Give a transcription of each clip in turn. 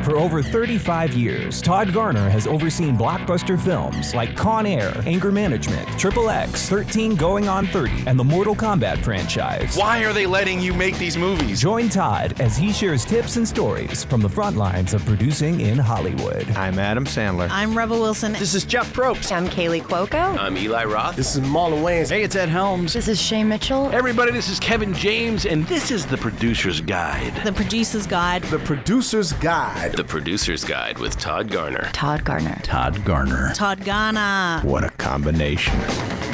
For over 35 years, Todd Garner has overseen blockbuster films like Con Air, Anger Management, Triple X, 13 Going on 30, and the Mortal Kombat franchise. Why are they letting you make these movies? Join Todd as he shares tips and stories from the front lines of producing in Hollywood. I'm Adam Sandler. I'm Rebel Wilson. This is Jeff Probst. I'm Kaylee Cuoco. I'm Eli Roth. This is Marlon Wayans. Hey, it's Ed Helms. This is Shay Mitchell. Hey everybody, this is Kevin James, and this is The Producer's Guide. The Producer's Guide. The Producer's Guide. The Producer's Guide with Todd Garner. Todd Garner. Todd Garner. Todd Garner. What a combination.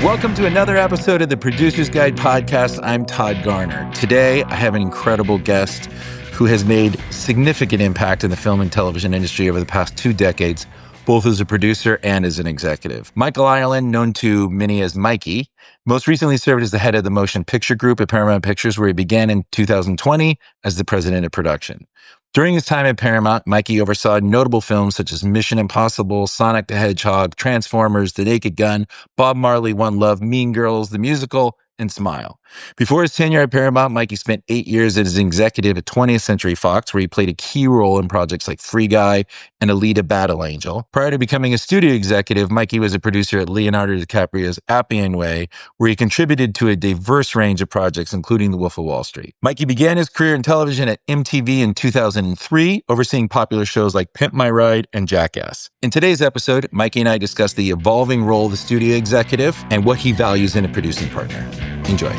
Welcome to another episode of the Producer's Guide podcast. I'm Todd Garner. Today, I have an incredible guest who has made significant impact in the film and television industry over the past 2 decades, both as a producer and as an executive. Michael Ireland, known to many as Mikey, most recently served as the head of the motion picture group at Paramount Pictures, where he began in 2020 as the president of production. During his time at Paramount, Mikey oversaw notable films such as Mission Impossible, Sonic the Hedgehog, Transformers, The Naked Gun, Bob Marley, One Love, Mean Girls, The Musical, and Smile. Before his tenure at Paramount, Mikey spent 8 years as an executive at 20th Century Fox, where he played a key role in projects like Free Guy and Alita Battle Angel. Prior to becoming a studio executive, Mikey was a producer at Leonardo DiCaprio's Appian Way, where he contributed to a diverse range of projects, including The Wolf of Wall Street. Mikey began his career in television at MTV in 2003, overseeing popular shows like Pimp My Ride and Jackass. In today's episode, Mikey and I discuss the evolving role of the studio executive and what he values in a producing partner. Enjoy.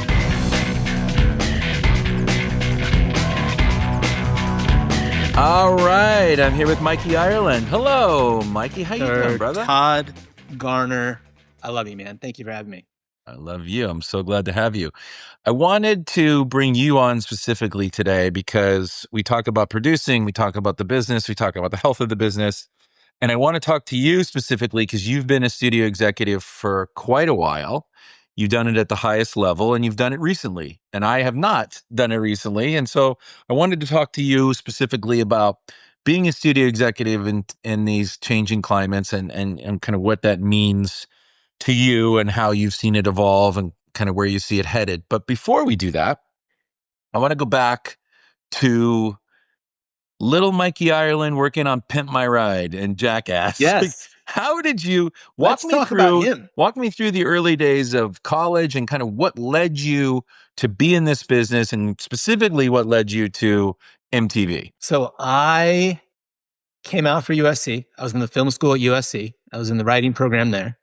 All right, I'm here with Mikey Ireland. Hello, Mikey. How you doing, brother? Todd Garner. I love you, man. Thank you for having me. I love you. I'm so glad to have you. I wanted to bring you on specifically today because we talk about producing, we talk about the business, we talk about the health of the business. And I want to talk to you specifically because you've been a studio executive for quite a while. You've done it at the highest level, and you've done it recently. And I have not done it recently. And so I wanted to talk to you specifically about being a studio executive in these changing climates and kind of what that means to you and how you've seen it evolve and kind of where you see it headed. But before we do that, I want to go back to little Mikey Ireland working on Pimp My Ride and Jackass. Yes. How did you Let's talk about him. Walk me through the early days of college and kind of what led you to be in this business and specifically what led you to MTV? So I came out for USC. I was in the film school at USC. I was in the writing program there.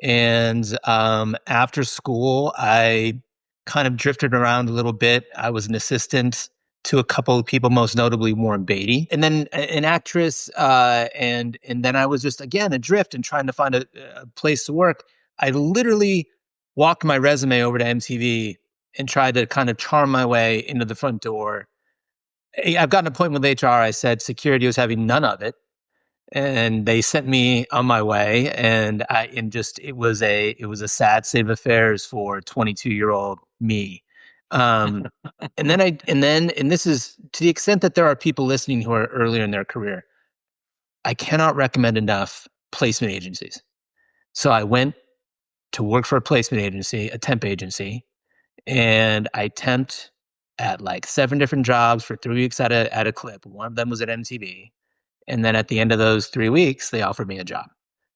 And after school, I kind of drifted around a little bit. I was an assistant to a couple of people, most notably Warren Beatty, and then an actress, and then I was just, again, adrift and trying to find a place to work. I literally walked my resume over to MTV and tried to kind of charm my way into the front door. I've got an appointment with HR. I said security was having none of it, and they sent me on my way. And it was a sad state of affairs for 22-year-old me. And this is to the extent that there are people listening who are earlier in their career. I cannot recommend enough placement agencies. So I went to work for a placement agency, a temp agency, and I temped at like 7 different jobs for 3 weeks at a clip. One of them was at MTV. And then at the end of those 3 weeks, they offered me a job.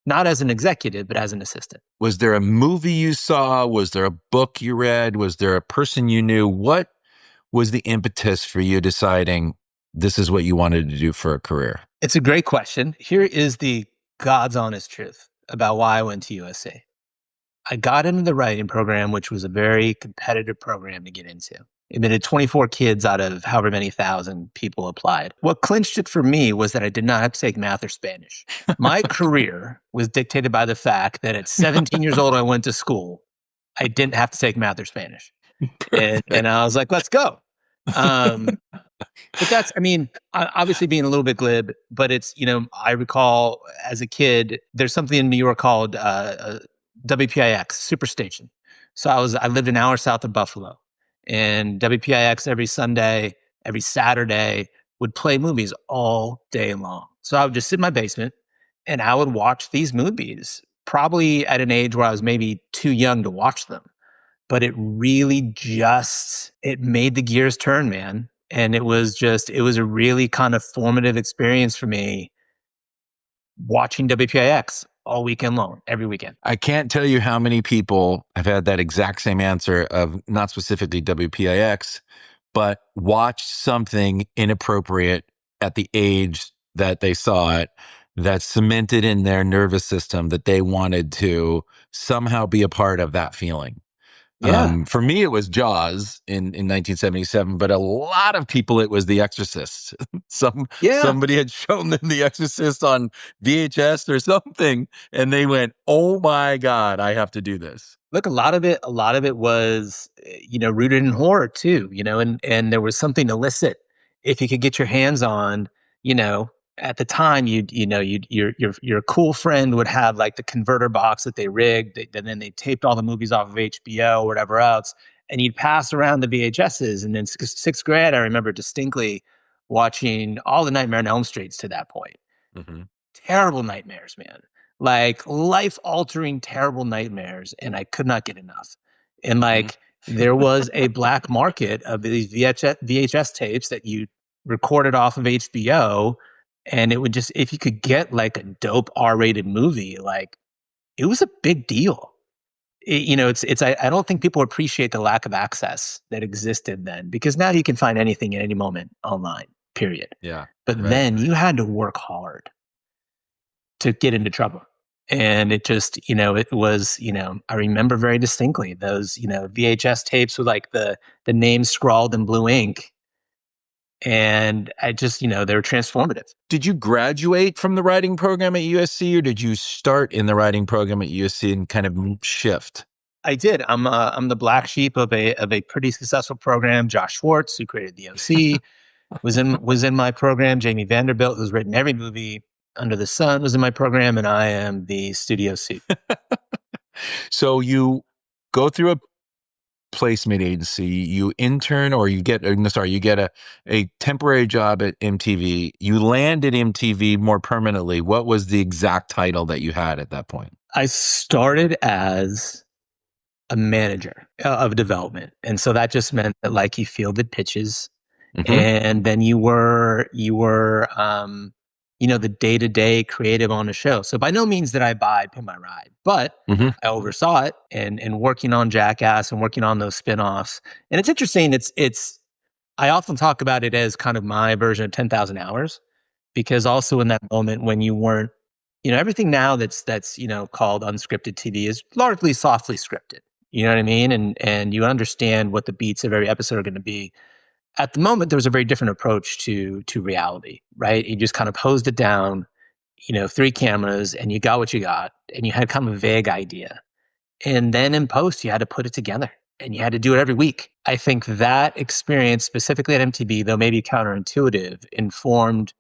Not as an executive, but as an assistant. Was there a movie you saw? Was there a book you read? Was there a person you knew? What was the impetus for you deciding this is what you wanted to do for a career? It's a great question. Here is the God's honest truth about why I went to USC. I got into the writing program, which was a very competitive program to get into. Admitted 24 kids out of however many thousand people applied. What clinched it for me was that I did not have to take math or Spanish. My career was dictated by the fact that at 17 years old, I went to school. I didn't have to take math or Spanish. And I was like, let's go. But that's, obviously being a little bit glib, but it's, I recall as a kid, there's something in New York called WPIX, Superstation. So I lived an hour south of Buffalo. And WPIX every Sunday, every Saturday would play movies all day long. So I would just sit in my basement and I would watch these movies, probably at an age where I was maybe too young to watch them. But it really it made the gears turn, man. And it was a really kind of formative experience for me watching WPIX all weekend long, every weekend. I can't tell you how many people have had that exact same answer of not specifically WPIX, but watched something inappropriate at the age that they saw it that cemented in their nervous system that they wanted to somehow be a part of that feeling. Yeah. For me, it was Jaws in 1977, but a lot of people, it was The Exorcist. Somebody had shown them The Exorcist on VHS or something, and they went, "Oh my God, I have to do this." Look, a lot of it was, rooted in horror too, and there was something illicit. If you could get your hands on, at the time, your cool friend would have like the converter box that they rigged, and then they taped all the movies off of HBO or whatever else, and you'd pass around the VHSs. And in sixth grade, I remember distinctly watching all the Nightmare on Elm Streets to that point. Mm-hmm. Terrible nightmares, man. Like life-altering, terrible nightmares, and I could not get enough. And there was a black market of these VHS tapes that you recorded off of HBO, and it would just, if you could get like a dope R-rated movie, like it was a big deal. I don't think people appreciate the lack of access that existed then, because now you can find anything at any moment online, period. Yeah. But then you had to work hard to get into trouble. And it just, it was, I remember very distinctly those, VHS tapes with like the name scrawled in blue ink. And I just, they were transformative. Did you graduate from the writing program at USC, or did you start in the writing program at USC and kind of shift? I did. I'm the black sheep of a pretty successful program. Josh Schwartz, who created the OC, was in my program. Jamie Vanderbilt, who's written every movie under the sun, was in my program, and I am the studio C. So you go through a placement agency, you intern, or you get a temporary job at MTV. You land at MTV more permanently. What was the exact title that you had at that point? I started as a manager of development, and so that just meant that like you fielded pitches, and then you were the day-to-day creative on the show. So by no means did I pin my ride, but I oversaw it and working on Jackass and working on those spinoffs. And it's interesting. I often talk about it as kind of my version of 10,000 hours, because also in that moment when you weren't, everything now that's called unscripted TV is largely softly scripted. You know what I mean? And you understand what the beats of every episode are going to be. At the moment, there was a very different approach to reality, right? You just kind of hosed it down, 3 cameras, and you got what you got, and you had kind of a vague idea. And then in post, you had to put it together, and you had to do it every week. I think that experience, specifically at MTV, though maybe counterintuitive, informed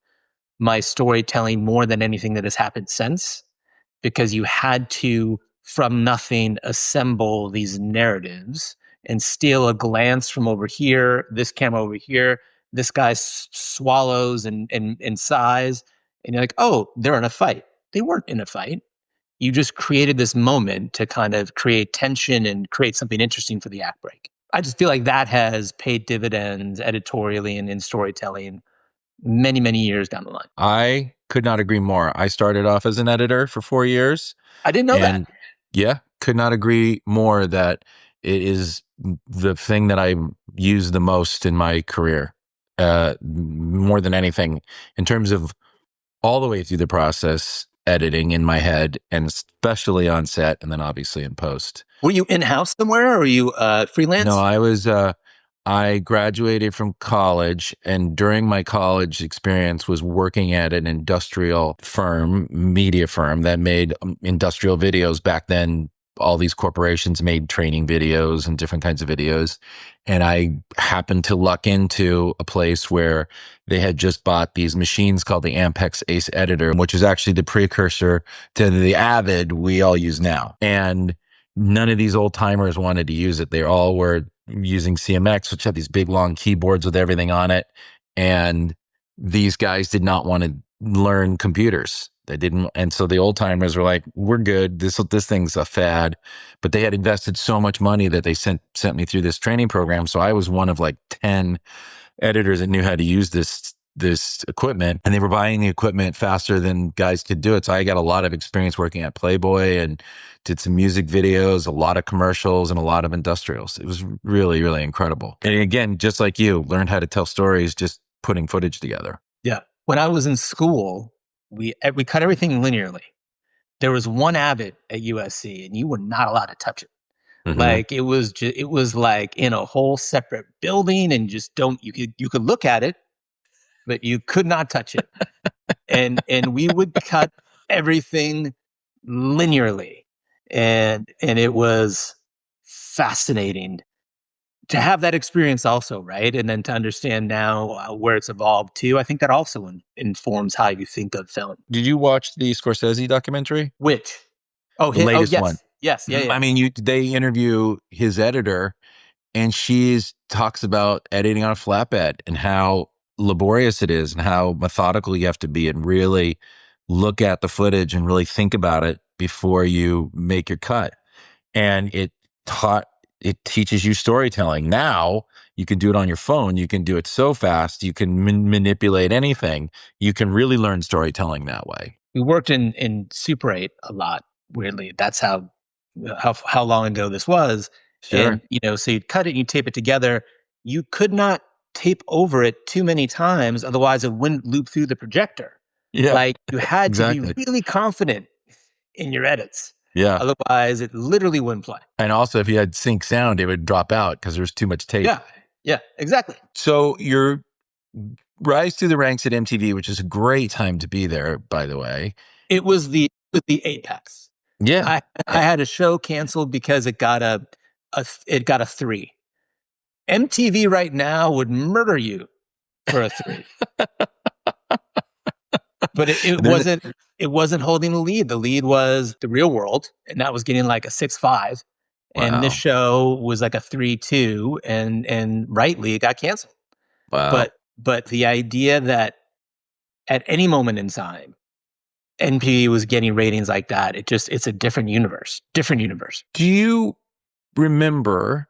my storytelling more than anything that has happened since, because you had to, from nothing, assemble these narratives and steal a glance from over here, this camera over here, this guy swallows and sighs, and you're like, oh, they're in a fight. They weren't in a fight. You just created this moment to kind of create tension and create something interesting for the act break. I just feel like that has paid dividends editorially and in storytelling many, many years down the line. I could not agree more. I started off as an editor for 4 years. I didn't know that. Yeah, could not agree more that it is the thing that I use the most in my career, more than anything, in terms of all the way through the process, editing in my head, and especially on set, and then obviously in post. Were you in-house somewhere, or were you freelance? No, I graduated from college, and during my college experience was working at an industrial firm, media firm that made industrial videos. Back then, all these corporations made training videos and different kinds of videos. And I happened to luck into a place where they had just bought these machines called the Ampex Ace Editor, which is actually the precursor to the Avid we all use now. And none of these old timers wanted to use it. They all were using CMX, which had these big long keyboards with everything on it. And these guys did not want to learn computers. They didn't, and so the old timers were like, "We're good. This thing's a fad," but they had invested so much money that they sent me through this training program. So I was one of like 10 editors that knew how to use this equipment, and they were buying the equipment faster than guys could do it. So I got a lot of experience working at Playboy and did some music videos, a lot of commercials, and a lot of industrials. It was really, really incredible. And again, just like you, learned how to tell stories just putting footage together. Yeah. When I was in school, we cut everything linearly. There was one Avid at USC, and you were not allowed to touch it. Mm-hmm. Like it was like in a whole separate building, and you could look at it, but you could not touch it. and we would cut everything linearly, and it was fascinating to have that experience also, right? And then to understand now where it's evolved to. I think that also informs how you think of film. Did you watch the Scorsese documentary? Which? Oh, the latest yes. one. Yes, yeah. I mean, they interview his editor, and she talks about editing on a flatbed and how laborious it is and how methodical you have to be and really look at the footage and really think about it before you make your cut. And it teaches you storytelling. Now you can do it on your phone. You can do it so fast. You can manipulate anything. You can really learn storytelling that way. We worked in Super 8 a lot, weirdly. That's how long ago this was. Sure. And, so you'd cut it and you tape it together. You could not tape over it too many times, otherwise it wouldn't loop through the projector. Yeah. Like you had exactly. to be really confident in your edits. Yeah. Otherwise it literally wouldn't play. And also if you had sync sound, it would drop out because there's too much tape. Yeah, exactly. So your rise through the ranks at MTV, which is a great time to be there, by the way. It was the apex. Yeah. I had a show canceled because it got a 3. MTV right now would murder you for a 3. But it wasn't holding the lead. The lead was The Real World, and that was getting like a 6.5. Wow. And this show was like a 3.2, and rightly it got canceled. Wow. But the idea that at any moment in time, NPV was getting ratings like that, it's a different universe. Do you remember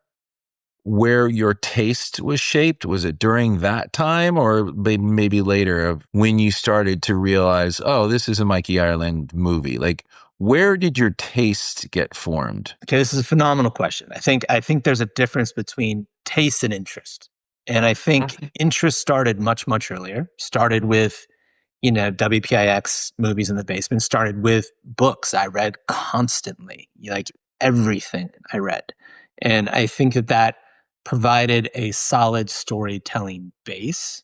where your taste was shaped? Was it during that time or maybe later of when you started to realize, oh, this is a Mikey Ireland movie? Like, where did your taste get formed? Okay, this is a phenomenal question. I think there's a difference between taste and interest. And I think interest started much, much earlier. Started with, WPIX movies in the basement. Started with books I read constantly, like everything I read. And I think that provided a solid storytelling base.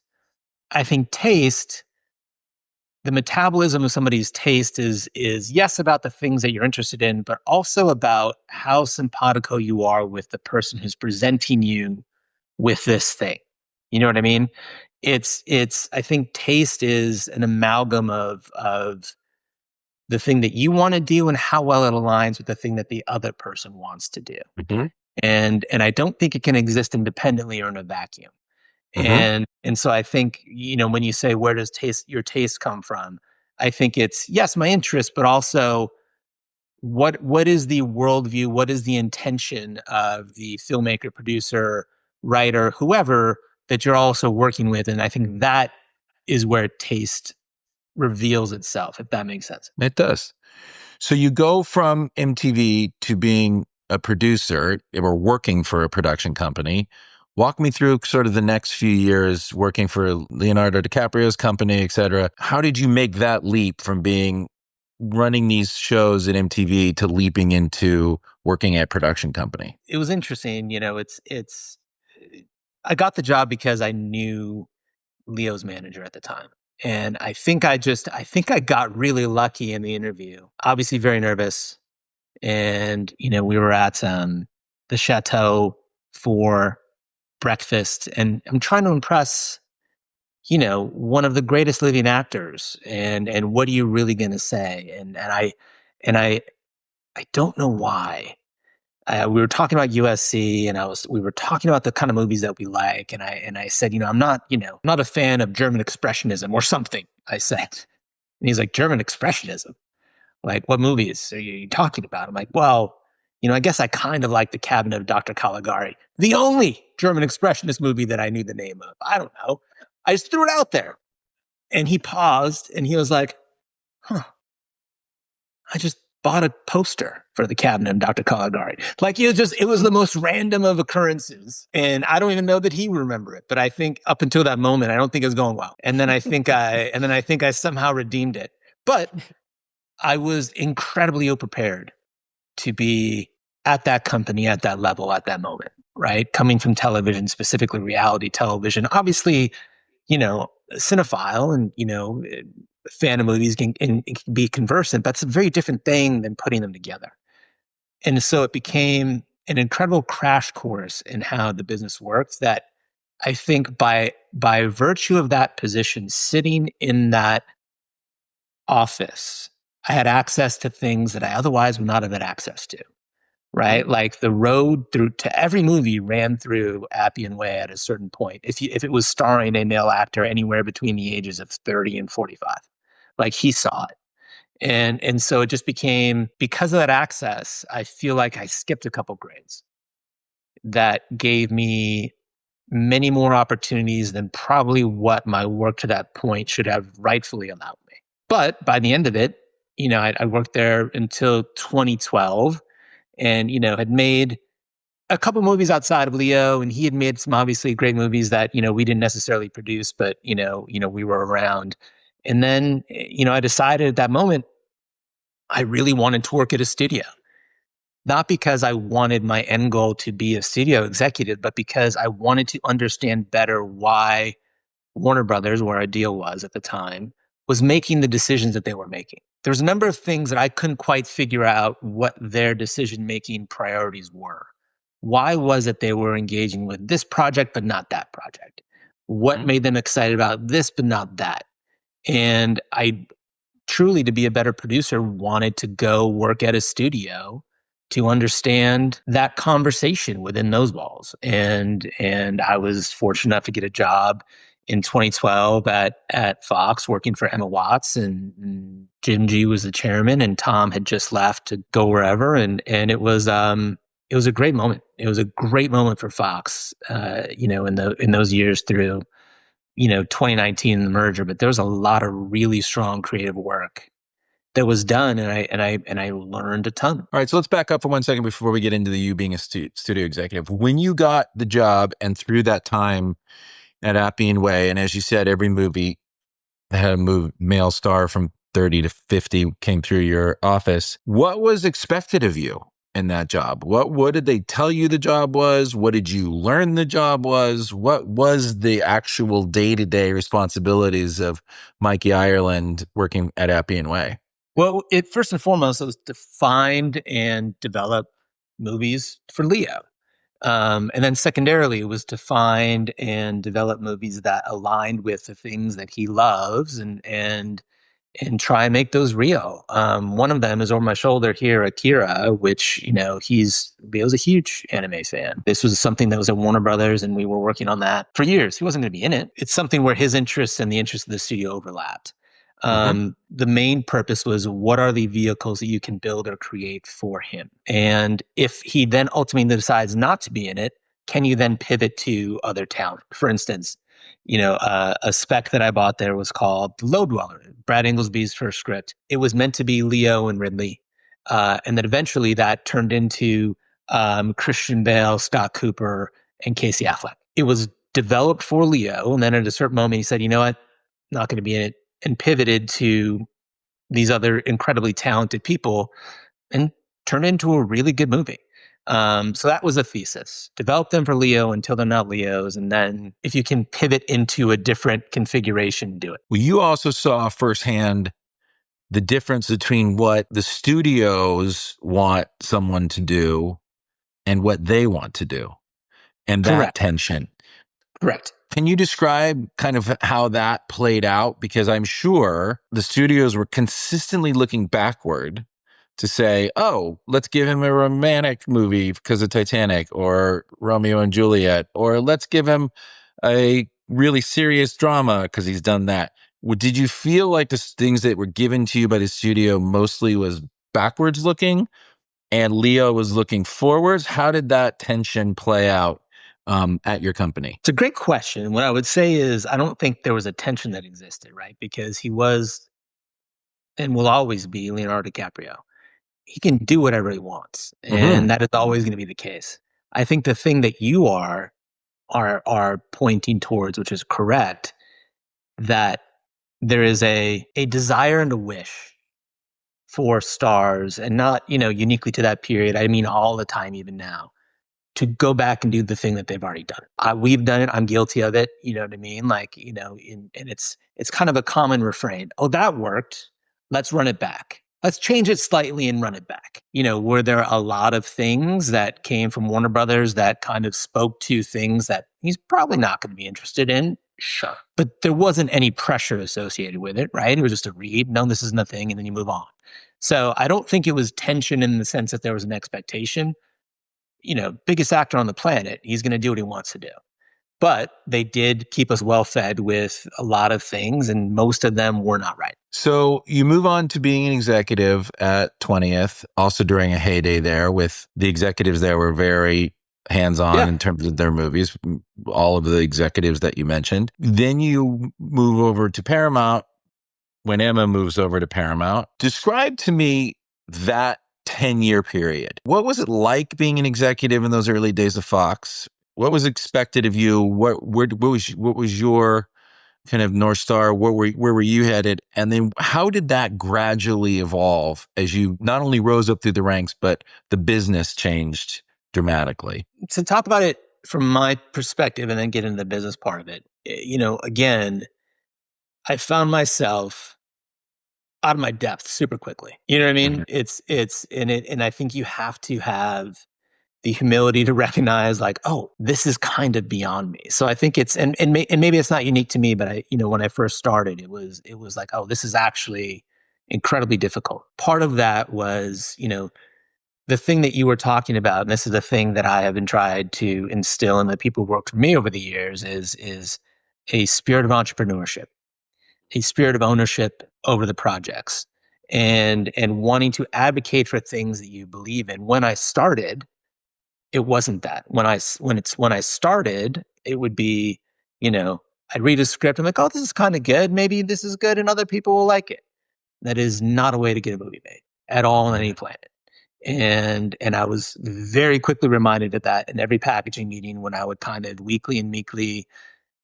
I think taste, the metabolism of somebody's taste is yes, about the things that you're interested in, but also about how simpatico you are with the person who's presenting you with this thing. You know what I mean? I think taste is an amalgam of the thing that you want to do and how well it aligns with the thing that the other person wants to do. Mm-hmm. And I don't think it can exist independently or in a vacuum. Mm-hmm. And so I think, when you say, where does your taste come from? I think it's, yes, my interest, but also what is the worldview? What is the intention of the filmmaker, producer, writer, whoever that you're also working with? And I think that is where taste reveals itself, if that makes sense. It does. So you go from MTV to being a producer or working for a production company. Walk me through sort of the next few years working for Leonardo DiCaprio's company, et cetera. How did you make that leap from running these shows at MTV to leaping into working at a production company? It was interesting. I got the job because I knew Leo's manager at the time. And I think I got really lucky in the interview. Obviously very nervous. And, we were at the Chateau for breakfast, and I'm trying to impress, one of the greatest living actors. And what are you really going to say? And I don't know why. We were talking about USC, and we were talking about the kind of movies that we like. And I said, I'm not a fan of German expressionism or something. I said, And he's like, German Expressionism? Like, what movies are you talking about? I'm like, well, I guess I kind of like The Cabinet of Dr. Caligari, the only German Expressionist movie that I knew the name of. I don't know. I just threw it out there. And he paused and he was like, I just bought a poster for The Cabinet of Dr. Caligari. Like, it was the most random of occurrences. And I don't even know that he would remember it. But I think up until that moment, I don't think it was going well. And then I think I somehow redeemed it. But I was incredibly ill-prepared to be at that company, at that level, at that moment, right? Coming from television, specifically reality television, obviously, cinephile and, fan of movies can be conversant, but it's a very different thing than putting them together. And so it became an incredible crash course in how the business works that I think by virtue of that position, sitting in that office, I had access to things that I otherwise would not have had access to, right? Like the road through to every movie ran through Appian Way at a certain point. If it was starring a male actor anywhere between the ages of 30 and 45, like he saw it. And so it just became, because of that access, I feel like I skipped a couple grades that gave me many more opportunities than probably what my work to that point should have rightfully allowed me. But by the end of it, I worked there until 2012 and, had made a couple movies outside of Leo, and he had made some obviously great movies that, we didn't necessarily produce, but, we were around. And then, I decided at that moment, I really wanted to work at a studio. Not because I wanted my end goal to be a studio executive, but because I wanted to understand better why Warner Brothers, where our deal was at the time, was making the decisions that they were making. There was a number of things that I couldn't quite figure out what their decision-making priorities were. Why was it they were engaging with this project, but not that project? What made them excited about this, but not that? And I truly, to be a better producer, wanted to go work at a studio to understand that conversation within those walls. And I was fortunate enough to get a job in 2012 at Fox working for Emma Watts, and Jim G was the chairman and Tom had just left to go wherever. And it was a great moment. It was a great moment for Fox, in those years through, 2019, the merger, but there was a lot of really strong creative work that was done, and I learned a ton. All right, so let's back up for 1 second before we get into you being a studio executive. When you got the job and through that time at Appian Way, and as you said, every movie that had a male star from 30 to 50 came through your office, what was expected of you in that job? What did they tell you the job was? What did you learn the job was? What was the actual day-to-day responsibilities of Mikey Ireland working at Appian Way? Well, it first and foremost, it was to find and develop movies for Leo. And then secondarily, it was to find and develop movies that aligned with the things that he loves and try and make those real. One of them is over my shoulder here, Akira, which, Leo's a huge anime fan. This was something that was at Warner Brothers, and we were working on that for years. He wasn't going to be in it. It's something where his interests and the interests of the studio overlapped. The main purpose was, what are the vehicles that you can build or create for him? And if he then ultimately decides not to be in it, can you then pivot to other talent? For instance, a spec that I bought there was called Low Dweller, Brad Ingelsby's first script. It was meant to be Leo and Ridley. And then eventually that turned into Christian Bale, Scott Cooper, and Casey Affleck. It was developed for Leo. And then at a certain moment, he said, you know what? Not going to be in it. And pivoted to these other incredibly talented people and turned into a really good movie. So that was the thesis. Develop them for Leo until they're not Leos. And then if you can pivot into a different configuration, do it. Well, you also saw firsthand the difference between what the studios want someone to do and what they want to do. And that Correct. tension. Correct. Can you describe kind of how that played out? Because I'm sure the studios were consistently looking backward to say, oh, let's give him a romantic movie because of Titanic, or Romeo and Juliet, or let's give him a really serious drama because he's done that. Did you feel like the things that were given to you by the studio mostly was backwards looking and Leo was looking forwards? How did that tension play out at your company? It's a great question. What I would say is I don't think there was a tension that existed, right? Because he was and will always be Leonardo DiCaprio. He can do whatever he wants, and that is always going to be the case. I think the thing that you are pointing towards, which is correct, that there is a desire and a wish for stars, and not, uniquely to that period. I mean, all the time, even now, to go back and do the thing that they've already done. We've done it. I'm guilty of it. You know what I mean? Like, and it's kind of a common refrain. Oh, that worked. Let's run it back. Let's change it slightly and run it back. Were there a lot of things that came from Warner Brothers that kind of spoke to things that he's probably not going to be interested in? Sure. But there wasn't any pressure associated with it, right? It was just a read. No, this isn't a thing. And then you move on. So I don't think it was tension in the sense that there was an expectation. Biggest actor on the planet, he's going to do what he wants to do. But they did keep us well fed with a lot of things, and most of them were not right. So you move on to being an executive at 20th, also during a heyday there with the executives that were very hands-on in terms of their movies, all of the executives that you mentioned. Then you move over to Paramount when Emma moves over to Paramount. Describe to me that 10-year period. What was it like being an executive in those early days of Fox? What was expected of you? What was your kind of North Star? Where were you headed? And then how did that gradually evolve as you not only rose up through the ranks, but the business changed dramatically? To talk about it from my perspective and then get into the business part of it, again, I found myself out of my depth super quickly. You know what I mean? It's in it. And I think you have to have the humility to recognize like, oh, this is kind of beyond me. So I think it's, and maybe it's not unique to me, but when I first started, it was like, oh, this is actually incredibly difficult. Part of that was, the thing that you were talking about, and this is the thing that I have been tried to instill in the people who worked for me over the years is a spirit of entrepreneurship, a spirit of ownership over the projects, and wanting to advocate for things that you believe in. When I started, it wasn't that. When I started, it would be, I'd read a script. I'm like, oh, this is kind of good. Maybe this is good, and other people will like it. That is not a way to get a movie made at all on any planet. And I was very quickly reminded of that in every packaging meeting when I would kind of weekly and meekly,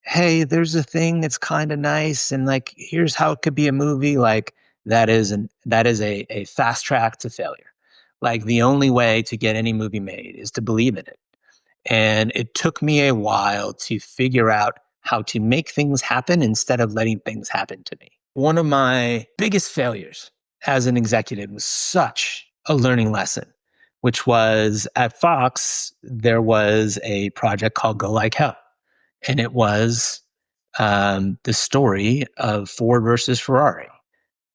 hey, there's a thing that's kind of nice, and like, here's how it could be a movie. Like that is a fast track to failure. Like the only way to get any movie made is to believe in it. And it took me a while to figure out how to make things happen instead of letting things happen to me. One of my biggest failures as an executive was such a learning lesson, which was at Fox, there was a project called Go Like Hell. And it was the story of Ford versus Ferrari.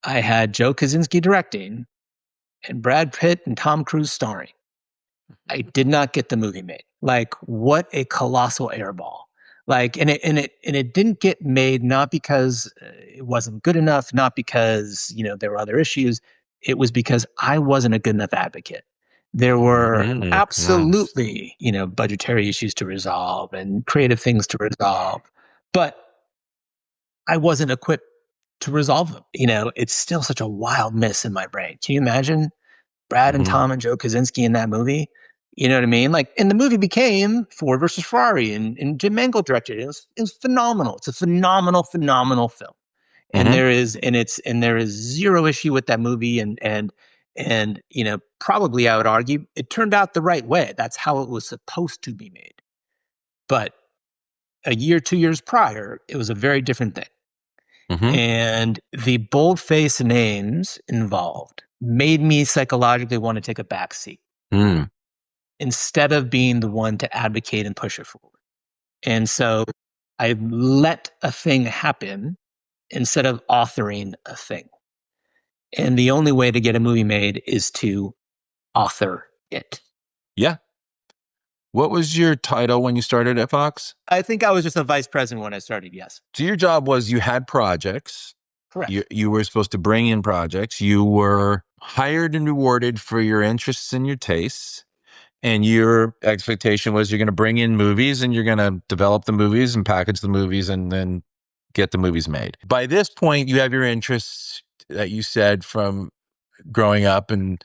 I had Joe Kosinski directing and Brad Pitt and Tom Cruise starring. I did not get the movie made. Like, what a colossal airball. Like, and it didn't get made, not because it wasn't good enough, not because, there were other issues. It was because I wasn't a good enough advocate. There were absolutely, budgetary issues to resolve and creative things to resolve, but I wasn't equipped to resolve them. It's still such a wild miss in my brain. Can you imagine Brad and Tom and Joe Kosinski in that movie? You know what I mean? Like, and the movie became Ford versus Ferrari, and Jim Mangold directed it. It was phenomenal. It's a phenomenal film. And there is zero issue with that movie. And probably I would argue it turned out the right way. That's how it was supposed to be made. But a year, 2 years prior, it was a very different thing. And the boldface names involved made me psychologically want to take a back seat instead of being the one to advocate and push it forward. And so I let a thing happen instead of authoring a thing. And the only way to get a movie made is to author it. Yeah. What was your title when you started at Fox? I think I was just a vice president when I started, yes. So your job was you had projects Correct. You were supposed to bring in projects. You were hired and rewarded for your interests and your tastes. And your expectation was you're going to bring in movies and you're going to develop the movies and package the movies and then get the movies made. By this point, you have your interests that you said from growing up, and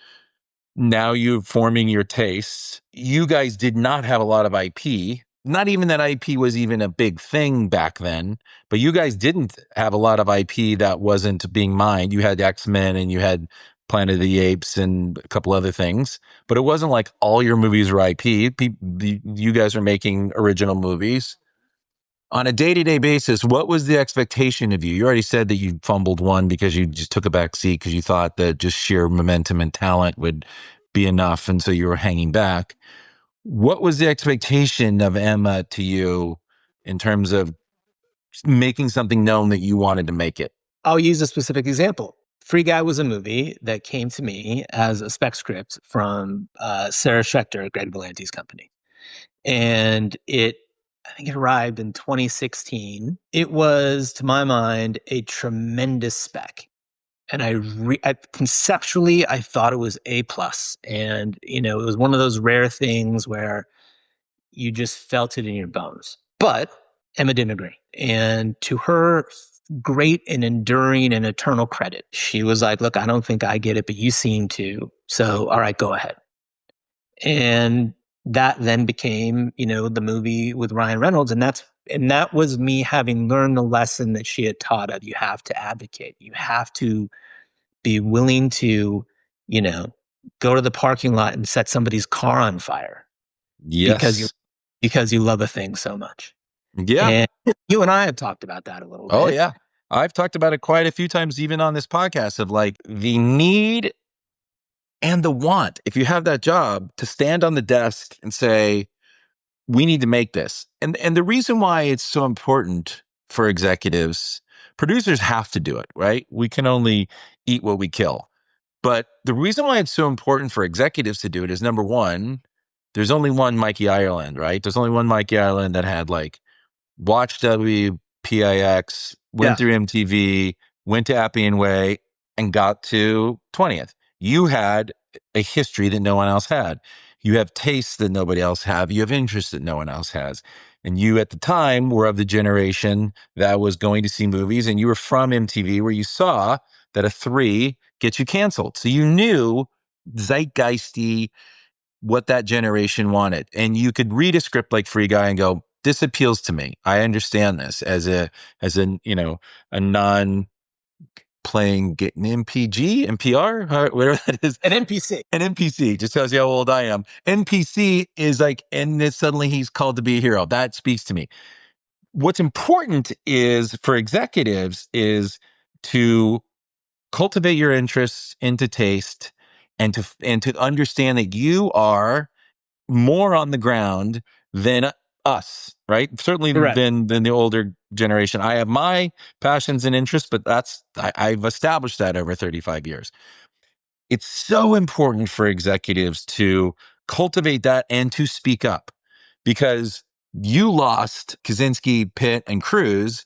now you're forming your tastes. You guys did not have a lot of IP. Not even that IP was even a big thing back then, but you guys didn't have a lot of IP that wasn't being mined. You had X-Men and you had Planet of the Apes and a couple other things, but it wasn't like all your movies were IP. You guys are making original movies. On a day-to-day basis, what was the expectation of you? You already said that you fumbled one because you just took a back seat because you thought that just sheer momentum and talent would be enough, and so you were hanging back. What was the expectation of Emma to you in terms of making something known that you wanted to make it? I'll use a specific example. Free Guy was a movie that came to me as a spec script from Sarah Schechter at Greg Berlanti's company. And I think it arrived in 2016. It was, to my mind, a tremendous spec. And conceptually, I thought it was A+. And, it was one of those rare things where you just felt it in your bones. But Emma didn't agree. And to her great and enduring and eternal credit, she was like, look, I don't think I get it, but you seem to. So, all right, go ahead. And that then became, the movie with Ryan Reynolds. And that was me having learned the lesson that she had taught of you have to advocate. You have to be willing to, go to the parking lot and set somebody's car on fire. Yes. Because you love a thing so much. Yeah. And you and I have talked about that a little bit. Oh, yeah. I've talked about it quite a few times, even on this podcast, of like the need and the want. If you have that job, to stand on the desk and say, we need to make this. And the reason why it's so important for executives, producers have to do it, right? We can only eat what we kill. But the reason why it's so important for executives to do it is, number one, there's only one Mikey Ireland, right? There's only one Mikey Ireland that had watched WPIX, went through MTV, went to Appian Way, and got to 20th. You had a history that no one else had. You have tastes that nobody else have. You have interests that no one else has. And you, at the time, were of the generation that was going to see movies, and you were from MTV, where you saw that a 3 gets you canceled. So you knew zeitgeisty what that generation wanted. And you could read a script like Free Guy and go, this appeals to me. I understand this as a non playing MPG, NPR, whatever that is. An NPC. An NPC, just tells you how old I am. NPC is and then suddenly he's called to be a hero. That speaks to me. What's important is for executives is to cultivate your interests into taste and to understand that you are more on the ground than us, right? Certainly than the older generation. I have my passions and interests, but I've established that over 35 years. It's so important for executives to cultivate that and to speak up, because you lost Kaczynski, Pitt, and Cruz.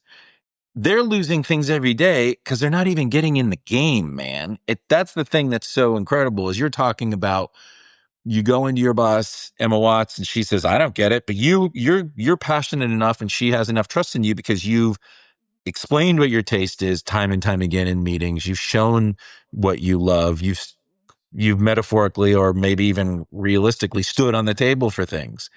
They're losing things every day because they're not even getting in the game, man. That's the thing that's so incredible is you're talking about, you go into your boss, Emma Watts, and she says, I don't get it, but you're passionate enough and she has enough trust in you because you've explained what your taste is time and time again in meetings. You've shown what you love. You've metaphorically or maybe even realistically stood on the table for things.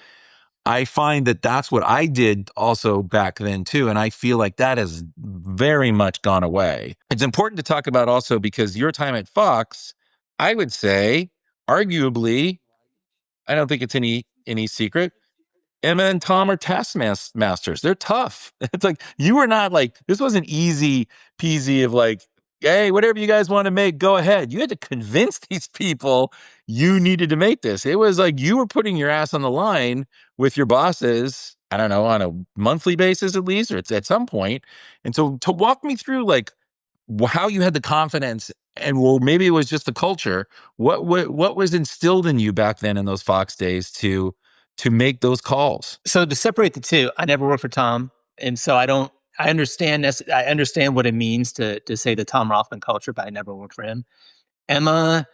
I find that that's what I did also back then too. And I feel like that has very much gone away. It's important to talk about also because your time at Fox, I would say, arguably, I don't think it's any secret, Emma and Tom are taskmasters. They're tough. It's like, you were not this wasn't easy peasy of hey, whatever you guys want to make, go ahead. You had to convince these people you needed to make this. It was like you were putting your ass on the line with your bosses, I don't know, on a monthly basis at least, or at some point. And so to walk me through how you had the confidence, and well, maybe it was just the culture. What was instilled in you back then in those Fox days to make those calls? So to separate the two, I never worked for Tom, and so I don't I understand this. I understand what it means to say the Tom Rothman culture, but I never worked for him. Emma,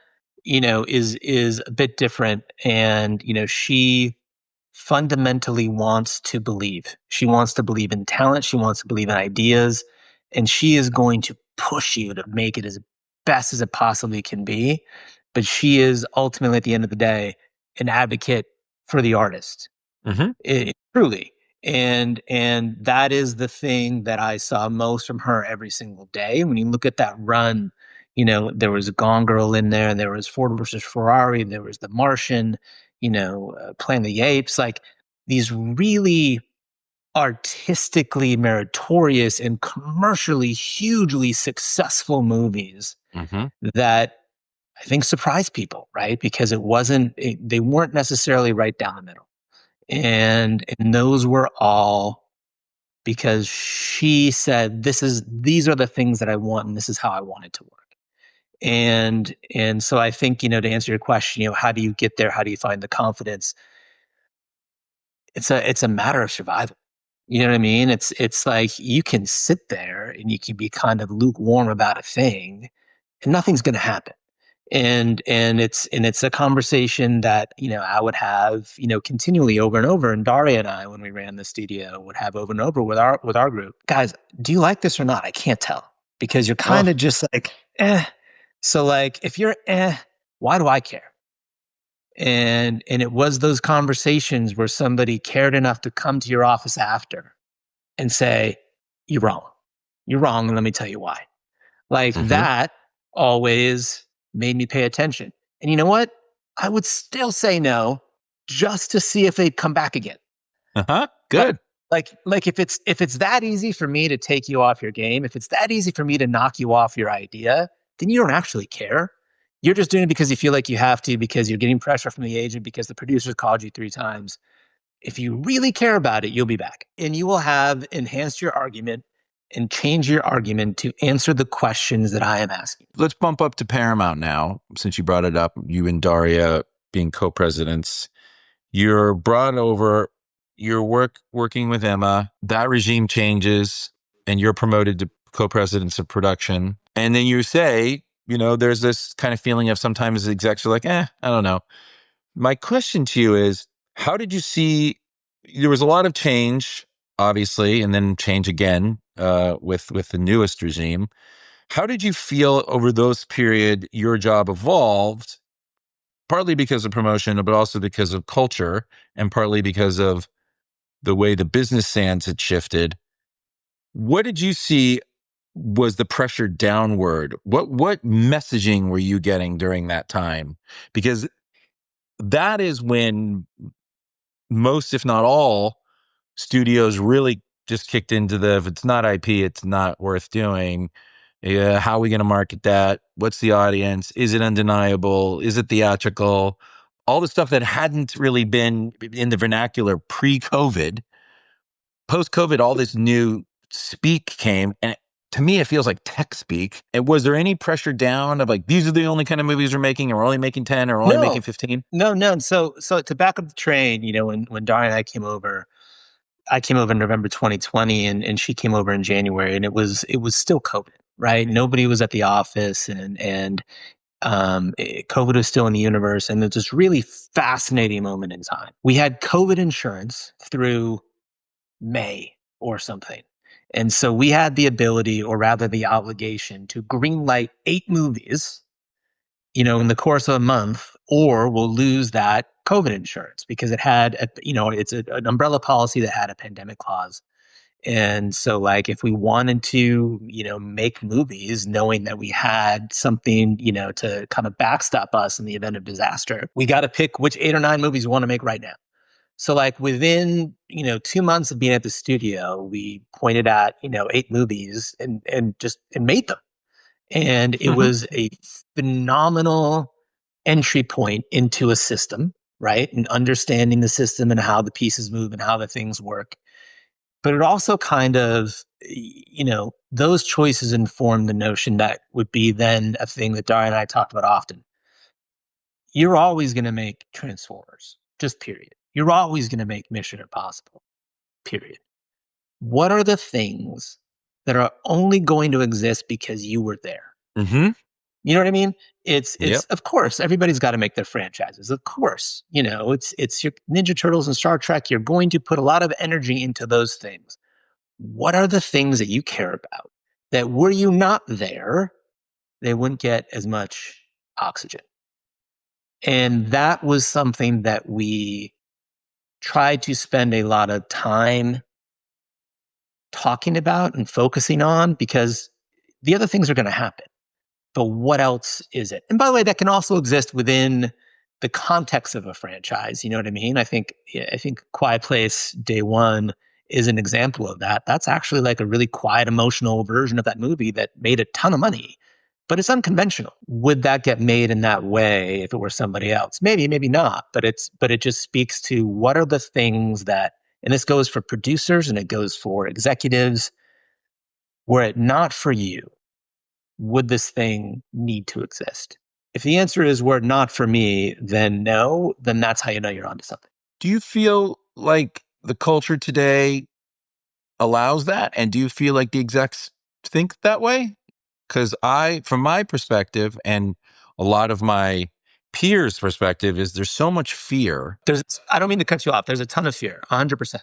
is a bit different, and she fundamentally wants to believe. She wants to believe in talent. She wants to believe in ideas, and she is going to push you to make it as best as it possibly can be. But she is ultimately, at the end of the day, an advocate for the artist. Truly. And that is the thing that I saw most from her every single day. When you look at that run, there was Gone Girl in there, and there was Ford versus Ferrari, there was The Martian, Planet of the Apes, like these really artistically meritorious and commercially hugely successful movies that I think surprised people, right? Because they weren't necessarily right down the middle. And those were all because she said, these are the things that I want, and this is how I want it to work. And so I think, to answer your question, how do you get there? How do you find the confidence? It's a matter of survival. You know what I mean? It's like you can sit there and you can be kind of lukewarm about a thing and nothing's going to happen. And it's a conversation that, I would have, continually over and over. And Daria and I, when we ran the studio, would have over and over with our group. Guys, do you like this or not? I can't tell, because you're kind of just like, eh. So like, if you're why do I care? And it was those conversations where somebody cared enough to come to your office after and say, you're wrong, and let me tell you why. Like that always made me pay attention. And you know what? I would still say no just to see if they'd come back again. Good. Like if it's that easy for me to take you off your game, if it's that easy for me to knock you off your idea, then you don't actually care. You're just doing it because you feel like you have to, because you're getting pressure from the agent, because the producers called you 3 times. If you really care about it, you'll be back, and you will have enhanced your argument and change your argument to answer the questions that I am asking. Let's bump up to Paramount now, since you brought it up. You and Daria being co-presidents. You're brought over, you're working with Emma. That regime changes, and you're promoted to co-presidents of production. And then you say, there's this kind of feeling of sometimes execs are like, I don't know. My question to you is, how did you see, there was a lot of change, obviously, and then change again with the newest regime. How did you feel over those period your job evolved, partly because of promotion, but also because of culture, and partly because of the way the business sands had shifted? What did you see was the pressure downward? What messaging were you getting during that time? Because that is when most, if not all, studios really just kicked into if it's not IP, it's not worth doing. How are we going to market that? What's the audience? Is it undeniable? Is it theatrical? All the stuff that hadn't really been in the vernacular pre-COVID. Post-COVID, all this new speak came, and to me, it feels like tech speak. And was there any pressure down of like, these are the only kind of movies we're making, and we're only making 10, or we're only making 15? No. So to back up the train, when Daria and I came over in November 2020, and she came over in January, and it was still COVID, right? Nobody was at the office, and COVID was still in the universe, and it's this really fascinating moment in time. We had COVID insurance through May or something. And so we had the ability, or rather the obligation, to greenlight 8 movies, in the course of a month, or we'll lose that COVID insurance, because it had, it's an umbrella policy that had a pandemic clause. And so like, if we wanted to, make movies knowing that we had something, to kind of backstop us in the event of disaster, we got to pick which 8 or 9 movies we want to make right now. So like within, 2 months of being at the studio, we pointed at, 8 movies and made them. And it was a phenomenal entry point into a system, right? And understanding the system and how the pieces move and how the things work. But it also kind of, those choices informed the notion that would be then a thing that Daria and I talked about often. You're always going to make Transformers, just period. You're always going to make Mission Impossible, period. what are the things that are only going to exist because you were there? Mm-hmm. You know what I mean? It's Yep. Of course, everybody's got to make their franchises. Of course, it's your Ninja Turtles and Star Trek. You're going to put a lot of energy into those things. What are the things that you care about that were you not there, they wouldn't get as much oxygen? And that was something that we tried to spend a lot of time talking about and focusing on, because the other things are going to happen. But what else is it? And by the way, that can also exist within the context of a franchise. You know what I mean? I think Quiet Place Day One is an example of that. That's actually like a really quiet, emotional version of that movie that made a ton of money, but it's unconventional. Would that get made in that way if it were somebody else? Maybe, maybe not. But it just speaks to what are the things that, and this goes for producers and it goes for executives, were it not for you, would this thing need to exist? If the answer is were it not for me, then no, then that's how you know you're onto something. Do you feel like the culture today allows that? And do you feel like the execs think that way? Because from my perspective, and a lot of my peers' perspective, is there's so much fear. I don't mean to cut you off. There's a ton of fear, 100%.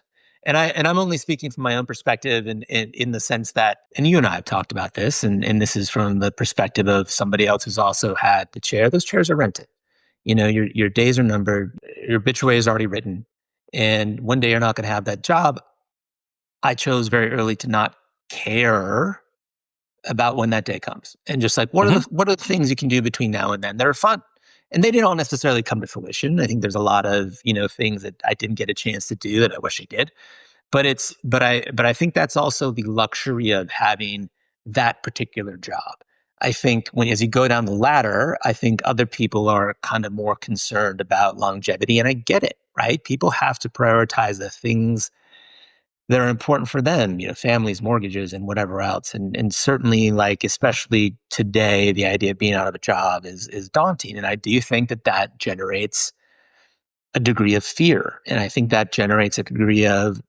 And I'm only speaking from my own perspective in the sense that, and you and I have talked about this, and this is from the perspective of somebody else who's also had the chair. Those chairs are rented. Your days are numbered. Your obituary is already written. And one day you're not going to have that job. I chose very early to not care about when that day comes. And just like, what are the things you can do between now and then that are fun? And they didn't all necessarily come to fruition. I think there's a lot of, things that I didn't get a chance to do that I wish I did. But I think that's also the luxury of having that particular job. I think as you go down the ladder, I think other people are kind of more concerned about longevity, and I get it, right? People have to prioritize the things that are important for them, families, mortgages, and whatever else. And certainly, like, especially today, the idea of being out of a job is daunting. And I do think that generates a degree of fear. And I think that generates a degree of,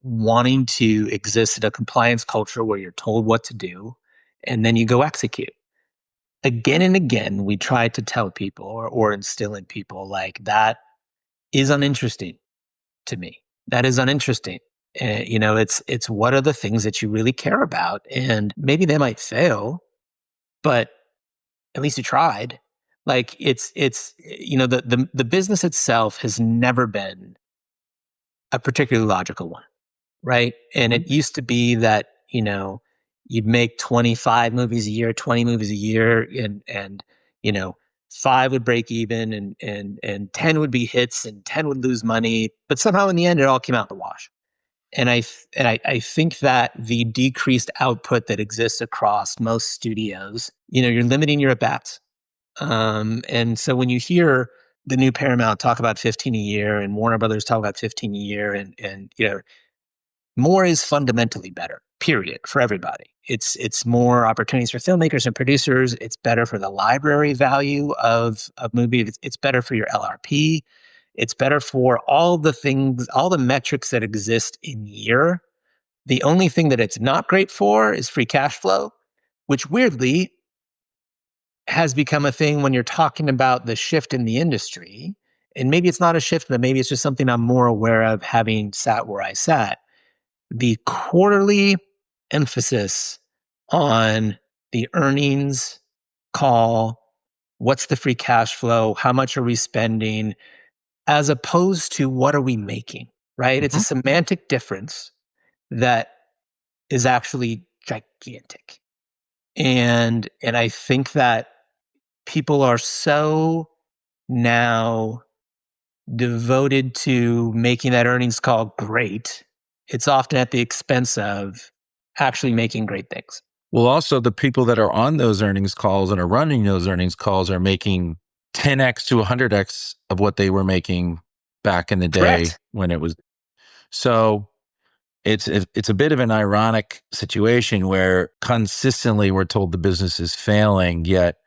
wanting to exist in a compliance culture where you're told what to do and then you go execute. Again and again, we try to tell people or instill in people, like, that is uninteresting to me. That is uninteresting. It's what are the things that you really care about? And maybe they might fail, but at least you tried. Like, the business itself has never been a particularly logical one, right? And it used to be that, you'd make 25 movies a year, 20 movies a year, and 5 would break even and 10 would be hits and 10 would lose money. But somehow in the end, it all came out the wash. And I think that the decreased output that exists across most studios, you're limiting your at-bats. And so when you hear the new Paramount talk about 15 a year and Warner Brothers talk about 15 a year, and more is fundamentally better, period, for everybody. It's more opportunities for filmmakers and producers. It's better for the library value of movies. It's better for your LRP. It's better for all the things, all the metrics that exist in year. The only thing that it's not great for is free cash flow, which weirdly has become a thing when you're talking about the shift in the industry. And maybe it's not a shift, but maybe it's just something I'm more aware of, having sat where I sat. The quarterly emphasis on the earnings call, what's the free cash flow, how much are we spending, as opposed to what are we making, right? Mm-hmm. It's a semantic difference that is actually gigantic. And I think that people are so now devoted to making that earnings call great. It's often at the expense of actually making great things. Well, also the people that are on those earnings calls and are running those earnings calls are making 10x to 100x of what they were making back in the day. Correct. When it was. So it's a bit of an ironic situation where consistently we're told the business is failing, yet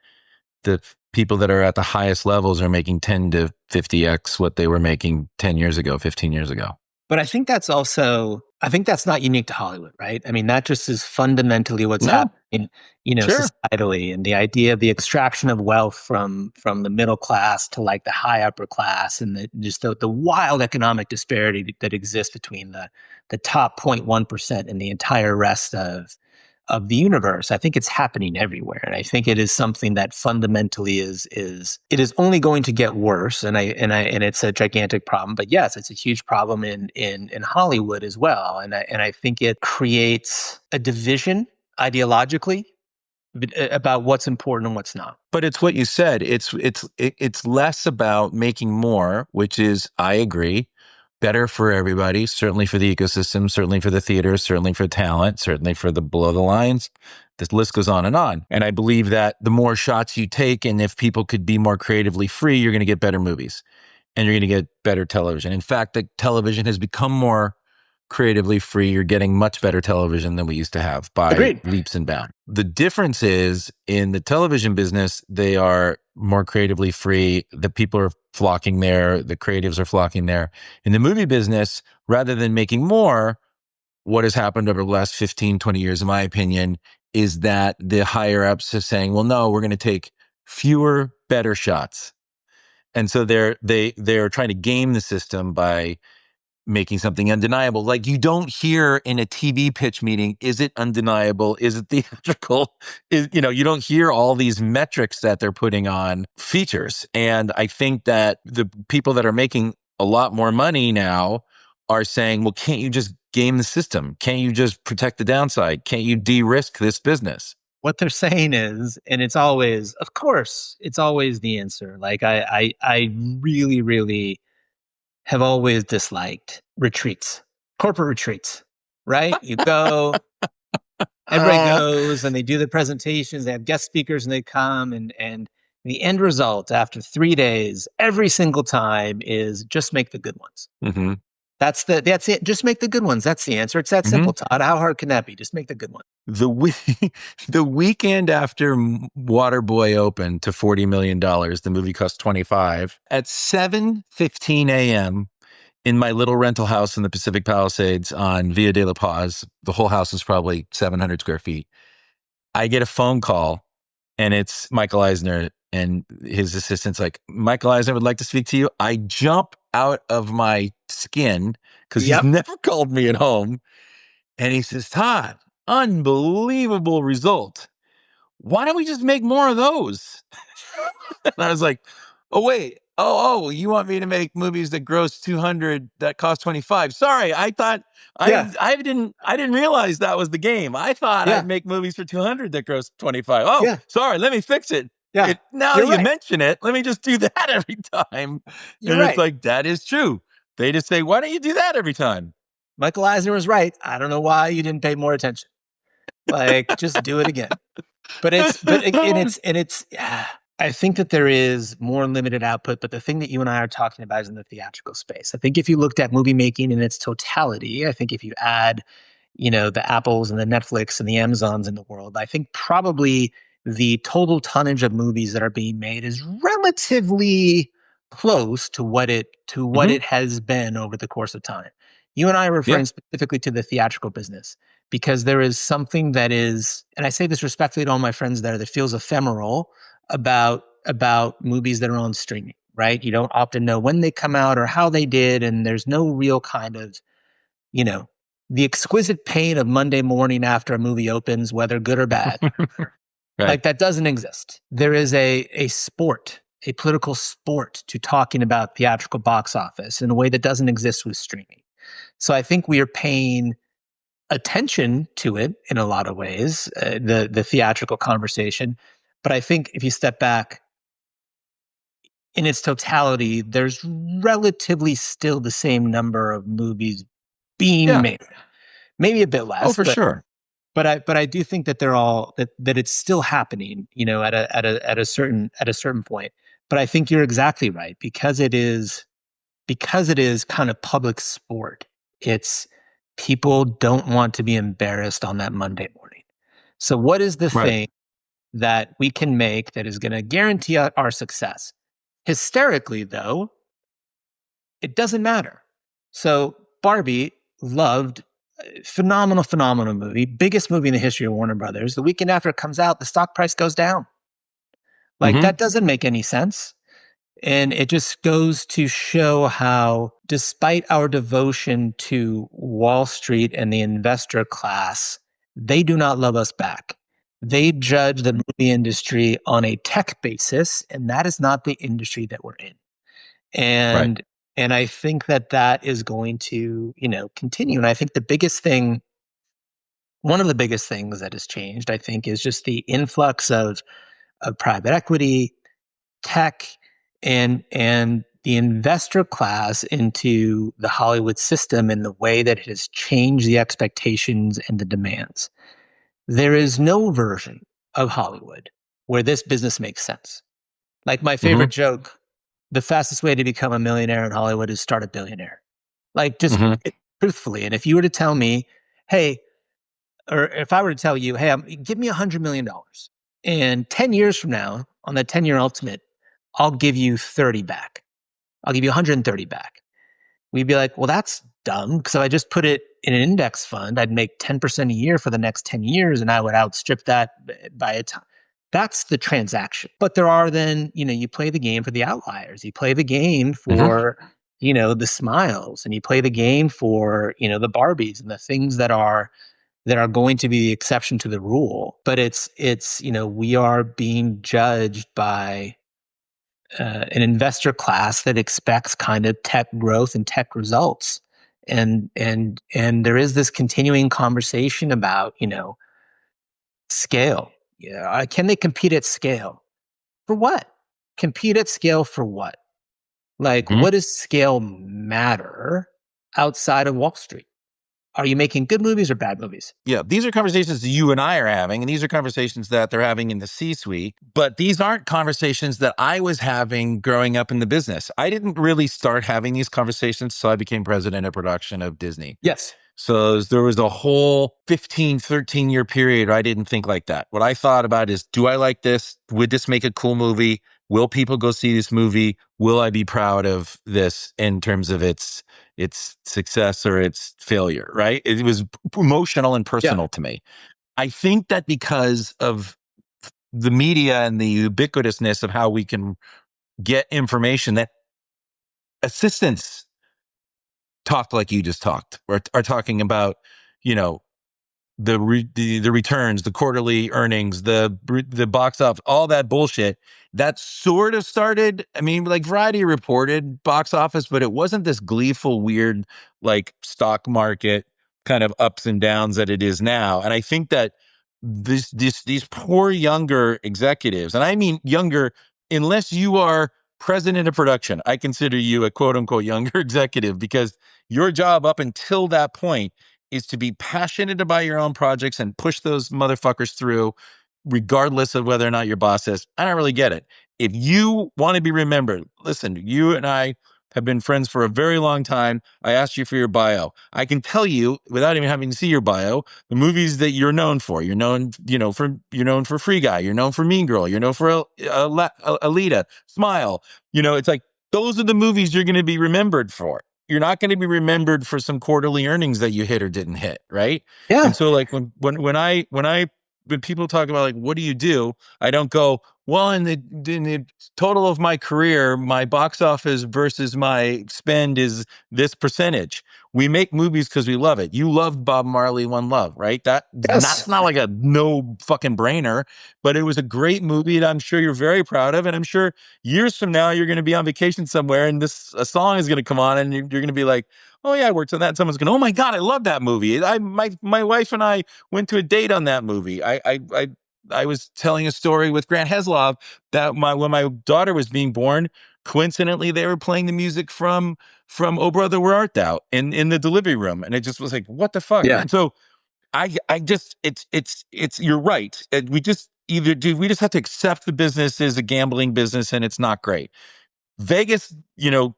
the people that are at the highest levels are making 10 to 50x what they were making 10 years ago, 15 years ago. But I think that's also, I think that's not unique to Hollywood, right? I mean, that just is fundamentally what's No. happening, Sure. societally, and the idea of the extraction of wealth from the middle class to like the high upper class, and the wild economic disparity that exists between the top 0.1% and the entire rest of the universe. I think it's happening everywhere, and I think it is something that fundamentally is it is only going to get worse, and it's a gigantic problem. But yes, it's a huge problem in Hollywood as well, and I think it creates a division ideologically about what's important and what's not. But it's what you said. It's less about making more, which is, I agree, better for everybody, certainly for the ecosystem, certainly for the theater, certainly for talent, certainly for the below the lines. This list goes on. And I believe that the more shots you take, and if people could be more creatively free, you're going to get better movies and you're going to get better television. In fact, the television has become more creatively free. You're getting much better television than we used to have by Agreed. leaps and bounds. The difference is in the television business, they are more creatively free. The people are flocking there. The creatives are flocking there. In the movie business, rather than making more, what has happened over the last 15, 20 years, in my opinion, is that the higher ups are saying, well, no, we're going to take fewer, better shots. And so they're trying to game the system by making something undeniable. Like, you don't hear in a TV pitch meeting, is it undeniable? Is it theatrical? You don't hear all these metrics that they're putting on features. And I think that the people that are making a lot more money now are saying, well, can't you just game the system? Can't you just protect the downside? Can't you de-risk this business? What they're saying is, and it's always, of course, it's always the answer. Like I really, really have always disliked retreats, corporate retreats, right? You go, everybody goes and they do the presentations, they have guest speakers and they come and the end result after 3 days, every single time is just make the good ones. Mm-hmm. That's it. Just make the good ones. That's the answer. It's that simple, Todd. How hard can that be? Just make the good ones. The weekend after Waterboy opened to $40 million, the movie cost $25. At 7:15 a.m. in my little rental house in the Pacific Palisades on Via de la Paz, the whole house is probably 700 square feet. I get a phone call, and it's Michael Eisner and his assistant's like, Michael Eisner would like to speak to you. I jump out of my skin because he's never called me at home. And he says, Todd, unbelievable result. Why don't we just make more of those? And I was like, oh, wait. Oh, you want me to make movies that gross 200 that cost 25? Sorry, I thought I didn't realize that was the game. I thought I'd make movies for 200 that gross 25. Oh, sorry, let me fix it. Yeah. Now you mention it, let me just do that every time. It's like, that is true. They just say, why don't you do that every time? Michael Eisner was right. I don't know why you didn't pay more attention. Like, just do it again. But I think that there is more limited output, but the thing that you and I are talking about is in the theatrical space. I think if you looked at movie making in its totality, I think if you add, the Apples and the Netflix and the Amazons in the world, I think probably the total tonnage of movies that are being made is relatively close to what it has been over the course of time. You and I are referring specifically to the theatrical business because there is something that is, and I say this respectfully to all my friends there, that feels ephemeral about movies that are on streaming, right? You don't often know when they come out or how they did, and there's no real kind of, the exquisite pain of Monday morning after a movie opens, whether good or bad. Right. Like, that doesn't exist. There is a sport, a political sport to talking about theatrical box office in a way that doesn't exist with streaming. So I think we are paying attention to it in a lot of ways, the theatrical conversation. But I think if you step back in its totality, there's relatively still the same number of movies being made. Maybe a bit less. Oh, for sure. But I do think that they're all that it's still happening, at a certain point. But I think you're exactly right, because it is kind of public sport. It's people don't want to be embarrassed on that Monday morning. So what is the thing that we can make that is going to guarantee our success? Hysterically, though, it doesn't matter. So Barbie loved phenomenal movie, biggest movie in the history of Warner Brothers. The weekend after it comes out, the stock price goes down. Like that doesn't make any sense. And it just goes to show how, despite our devotion to Wall Street and the investor class, they do not love us back. They judge the movie industry on a tech basis, and that is not the industry that we're in. And I think that is going to, continue. And I think one of the biggest things that has changed, I think, is just the influx of private equity, tech, and the investor class into the Hollywood system in the way that it has changed the expectations and the demands. There is no version of Hollywood where this business makes sense. Like my favorite joke, the fastest way to become a millionaire in Hollywood is start a billionaire. Like just truthfully. And if you were to tell me, hey, or if I were to tell you, hey, give me $100 million. And 10 years from now, on the 10-year ultimate, I'll give you 30 back. I'll give you 130 back. We'd be like, well, that's dumb. Because if I just put it in an index fund, I'd make 10% a year for the next 10 years, and I would outstrip that by a ton. That's the transaction. But there are then, you play the game for the outliers. You play the game for, the smiles, and you play the game for, the Barbies and the things that are going to be the exception to the rule. But it's we are being judged by an investor class that expects kind of tech growth and tech results. And there is this continuing conversation about, scale. Yeah, can they compete at scale? For what? Compete at scale for what? Like, what does scale matter outside of Wall Street? Are you making good movies or bad movies? Yeah, these are conversations that you and I are having, and these are conversations that they're having in the C-suite, but these aren't conversations that I was having growing up in the business. I didn't really start having these conversations until I became president of production of Disney. Yes. So there was a whole 15, 13-year period where I didn't think like that. What I thought about is, do I like this? Would this make a cool movie? Will people go see this movie? Will I be proud of this in terms of its success or its failure, right? It was emotional and personal to me. I think that because of the media and the ubiquitousness of how we can get information, that assistants talk like you just talked, or are talking about, the returns, the quarterly earnings, the box office, all that bullshit. That sort of started. I mean, like Variety reported box office, but it wasn't this gleeful, weird, like stock market kind of ups and downs that it is now. And I think that these poor younger executives, and I mean younger, unless you are president of production, I consider you a quote unquote younger executive, because your job up until that point is to be passionate about your own projects and push those motherfuckers through, regardless of whether or not your boss says, I don't really get it. If you want to be remembered, listen, you and I have been friends for a very long time. I asked you for your bio. I can tell you, without even having to see your bio, the movies that you're known for. You're known for Free Guy. You're known for Mean Girl. You're known for Alita, Smile. It's like, those are the movies you're going to be remembered for. You're not going to be remembered for some quarterly earnings that you hit or didn't hit, right? Yeah. And so, like when people talk about like, what do you do? I don't go, well, in the total of my career, my box office versus my spend is this percentage. We make movies because we love it. You loved Bob Marley, One Love, right? That's not like a no fucking brainer, but it was a great movie that I'm sure you're very proud of. And I'm sure years from now, you're going to be on vacation somewhere and a song is going to come on and you're going to be like, oh yeah, I worked on that. And someone's going, oh my God, I love that movie. My wife and I went to a date on that movie. I was telling a story with Grant Heslov that when my daughter was being born, coincidentally, they were playing the music from Oh Brother, Where Art Thou in the delivery room. And it just was like, what the fuck? Yeah. And so you're right. We just have to accept the business is a gambling business and it's not great. Vegas,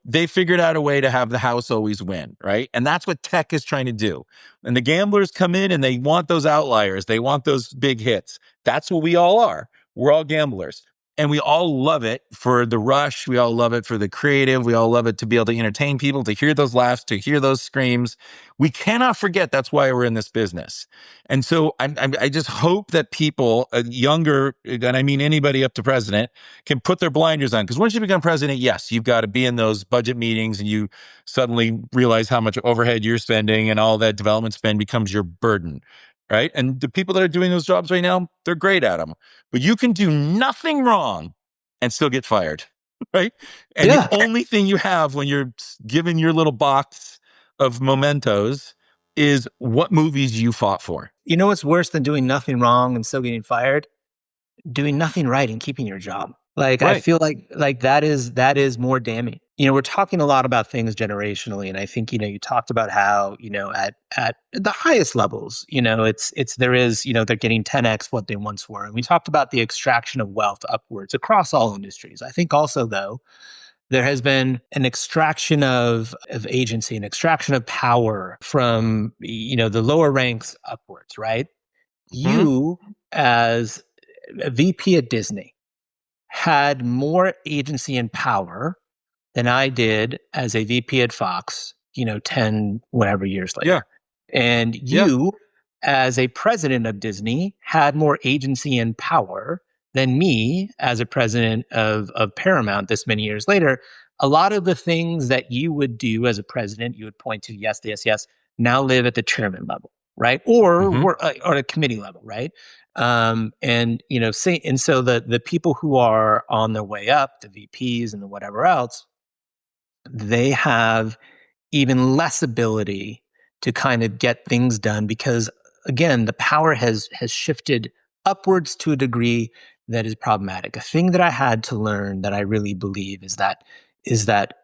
they figured out a way to have the house always win, right? And that's what tech is trying to do. And the gamblers come in and they want those outliers. They want those big hits. That's what we all are. We're all gamblers. And we all love it for the rush. We all love it for the creative. We all love it to be able to entertain people, to hear those laughs, to hear those screams. We cannot forget that's why we're in this business. And so I just hope that people, younger, and I mean anybody up to president, can put their blinders on. Because once you become president, yes, you've got to be in those budget meetings and you suddenly realize how much overhead you're spending and all that development spend becomes your burden. Right. And the people that are doing those jobs right now, they're great at them. But you can do nothing wrong and still get fired. Right. And the only thing you have when you're given your little box of mementos is what movies you fought for. You know what's worse than doing nothing wrong and still getting fired? Doing nothing right and keeping your job. Like, I feel like that is more damning. You know, we're talking a lot about things generationally, and I think, you know, you talked about how, you know, at the highest levels, you know, they're getting 10x what they once were. And we talked about the extraction of wealth upwards across all industries. I think also, though, there has been an extraction of agency, an extraction of power from, you know, the lower ranks upwards, right? You, as a VP at Disney, had more agency and power than I did as a VP at Fox, you know, 10 whatever years later. Yeah. And you, as a president of Disney, had more agency and power than me as a president of Paramount this many years later. A lot of the things that you would do as a president, you would point to, yes, now live at the chairman level, right? Or at a committee level, right? And, you know, so the people who are on their way up, the VPs and the whatever else, they have even less ability to kind of get things done because, again, the power has shifted upwards to a degree that is problematic. A thing that I had to learn that I really believe is that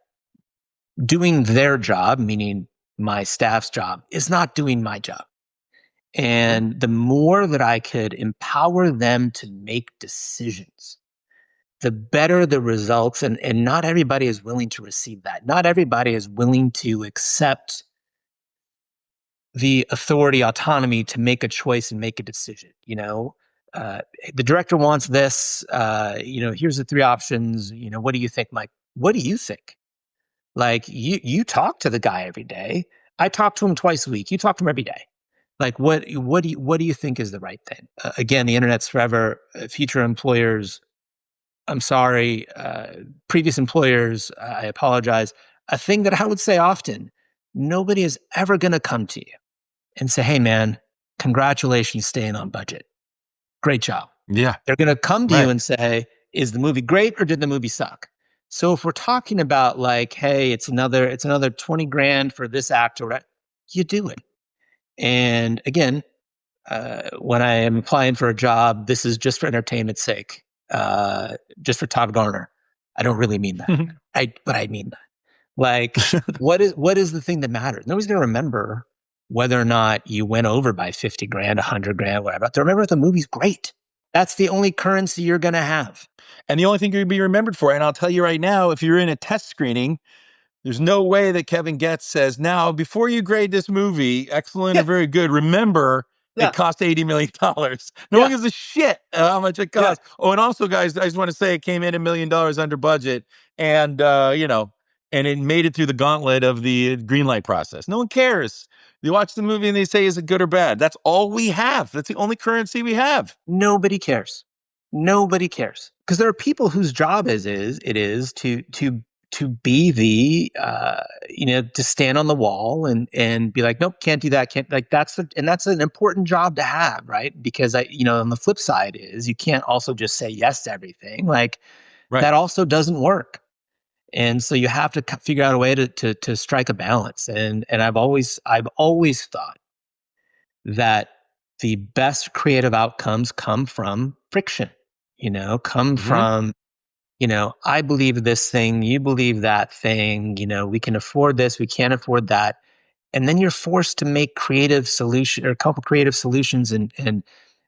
doing their job, meaning my staff's job, is not doing my job. And the more that I could empower them to make decisions, the better the results. And not everybody is willing to receive that. Not everybody is willing to accept the authority, autonomy to make a choice and make a decision. You know, the director wants this, you know, here's the three options. You know, what do you think, Mike? What do you think? Like, you talk to the guy every day. I talk to him twice a week. You talk to him every day. Like, what do you think is the right thing? Again, the internet's forever. Future employers, I'm sorry. Previous employers, I apologize. A thing that I would say often: nobody is ever going to come to you and say, "Hey, man, congratulations, staying on budget. Great job." Yeah, they're going to come to you and say, "Is the movie great or did the movie suck?" So if we're talking about like, "Hey, it's another 20 grand for this actor," you do it. And again, when I am applying for a job, this is just for entertainment's sake, just for Todd Garner. I don't really mean that. But I mean that. Like, what is the thing that matters? Nobody's going to remember whether or not you went over by 50 grand, 100 grand, whatever. They remember if the movie's great. That's the only currency you're going to have. And the only thing you're going to be remembered for. And I'll tell you right now, if you're in a test screening, there's no way that Kevin Getz says, now, before you grade this movie, excellent or very good, remember it cost $80 million. No one gives a shit how much it cost. Yeah. Oh, and also, guys, I just want to say it came in $1 million under budget and, you know, and it made it through the gauntlet of the greenlight process. No one cares. They watch the movie and they say, is it good or bad? That's all we have. That's the only currency we have. Nobody cares. Nobody cares. Because there are people whose job it is to be the, you know, to stand on the wall and be like, nope, can't do that. Can't, like, that's an important job to have, right? Because you know, on the flip side is you can't also just say yes to everything. Like that also doesn't work. And so you have to figure out a way to strike a balance. And I've always thought that the best creative outcomes come from friction, you know, from, you know, I believe this thing, you believe that thing, you know, we can afford this, we can't afford that. And then you're forced to make creative solution or a couple creative solutions and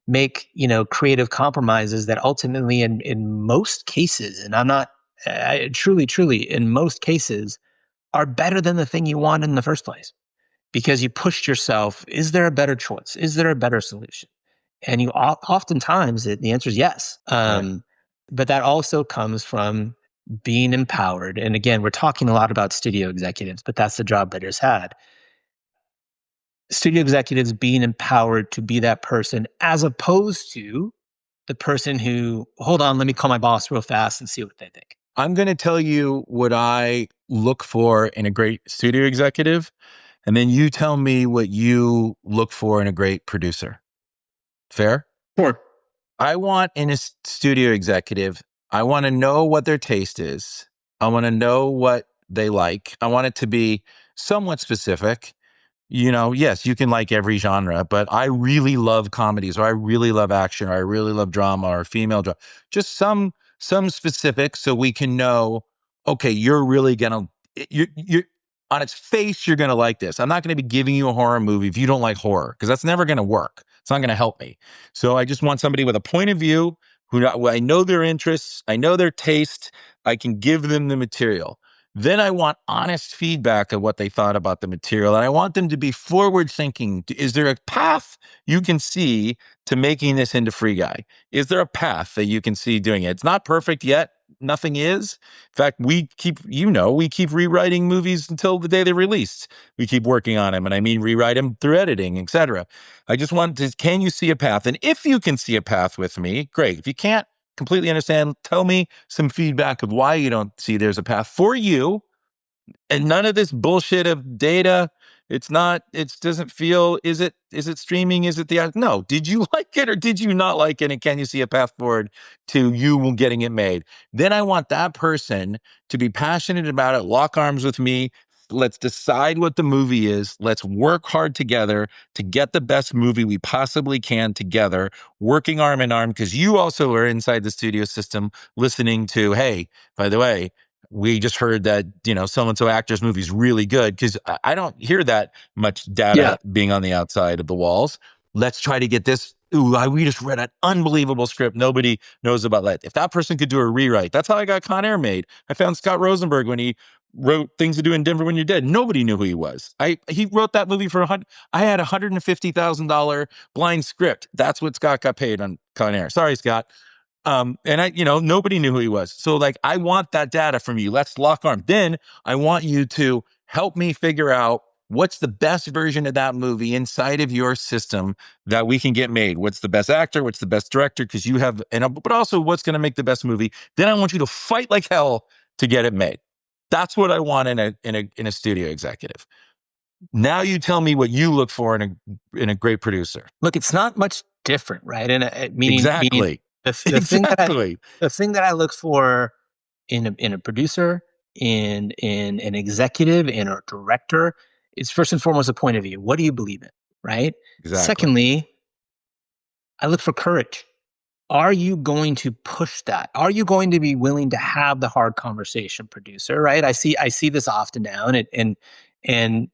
make, you know, creative compromises that ultimately in most cases, and I'm not truly in most cases are better than the thing you wanted in the first place because you pushed yourself. Is there a better choice? Is there a better solution? And you oftentimes the answer is yes. but that also comes from being empowered. And again, we're talking a lot about studio executives, but that's the job Bitters had. Studio executives being empowered to be that person, as opposed to the person who, hold on, let me call my boss real fast and see what they think. I'm going to tell you what I look for in a great studio executive, and then you tell me what you look for in a great producer. Fair? Sure. I want in a studio executive, I want to know what their taste is. I want to know what they like. I want it to be somewhat specific. You know, yes, you can like every genre, but I really love comedies, or I really love action, or I really love drama, or female drama. Just some specifics, so we can know, okay, you're really gonna, you're on its face, you're gonna like this. I'm not gonna be giving you a horror movie if you don't like horror, because that's never gonna work. It's not gonna help me. So I just want somebody with a point of view, who I know their interests, I know their taste, I can give them the material. Then I want honest feedback of what they thought about the material. And I want them to be forward thinking. Is there a path you can see to making this into Free Guy? Is there a path that you can see doing it? It's not perfect yet. Nothing is. In fact, we keep rewriting movies until the day they're released. We keep working on them. And I mean, rewrite them through editing, etc. I just want to, can you see a path? And if you can see a path with me, great. If you can't, completely understand. Tell me some feedback of why you don't see there's a path for you, and none of this bullshit of data. It's not, it doesn't feel, is it streaming? Is it no, did you like it or did you not like it? And can you see a path forward to you getting it made? Then I want that person to be passionate about it, lock arms with me. Let's decide what the movie is. Let's work hard together to get the best movie we possibly can together, working arm in arm, because you also are inside the studio system listening to, hey, by the way, we just heard that, so-and-so actor's movie is really good, because I don't hear that much data being on the outside of the walls. Let's try to get this. We just read an unbelievable script nobody knows about that. If that person could do a rewrite, that's how I got Con Air made. I found Scott Rosenberg when he wrote Things to Do in Denver When You're Dead. Nobody knew who he was. He wrote that movie for I had a $150,000 blind script. That's what Scott got paid on Con Air. Sorry, Scott. And nobody knew who he was. So I want that data from you. Let's lock arms. Then I want you to help me figure out what's the best version of that movie inside of your system that we can get made. What's the best actor? What's the best director? Because you have, but also what's going to make the best movie. Then I want you to fight like hell to get it made. That's what I want in a studio executive. Now you tell me what you look for in a great producer. Look, it's not much different, right? And meaning the thing that I look for in a producer, in an executive, in a director, is first and foremost a point of view. What do you believe in, right? Exactly. Secondly, I look for courage. Are you going to push that? Are you going to be willing to have the hard conversation, producer? Right? I see this often now, and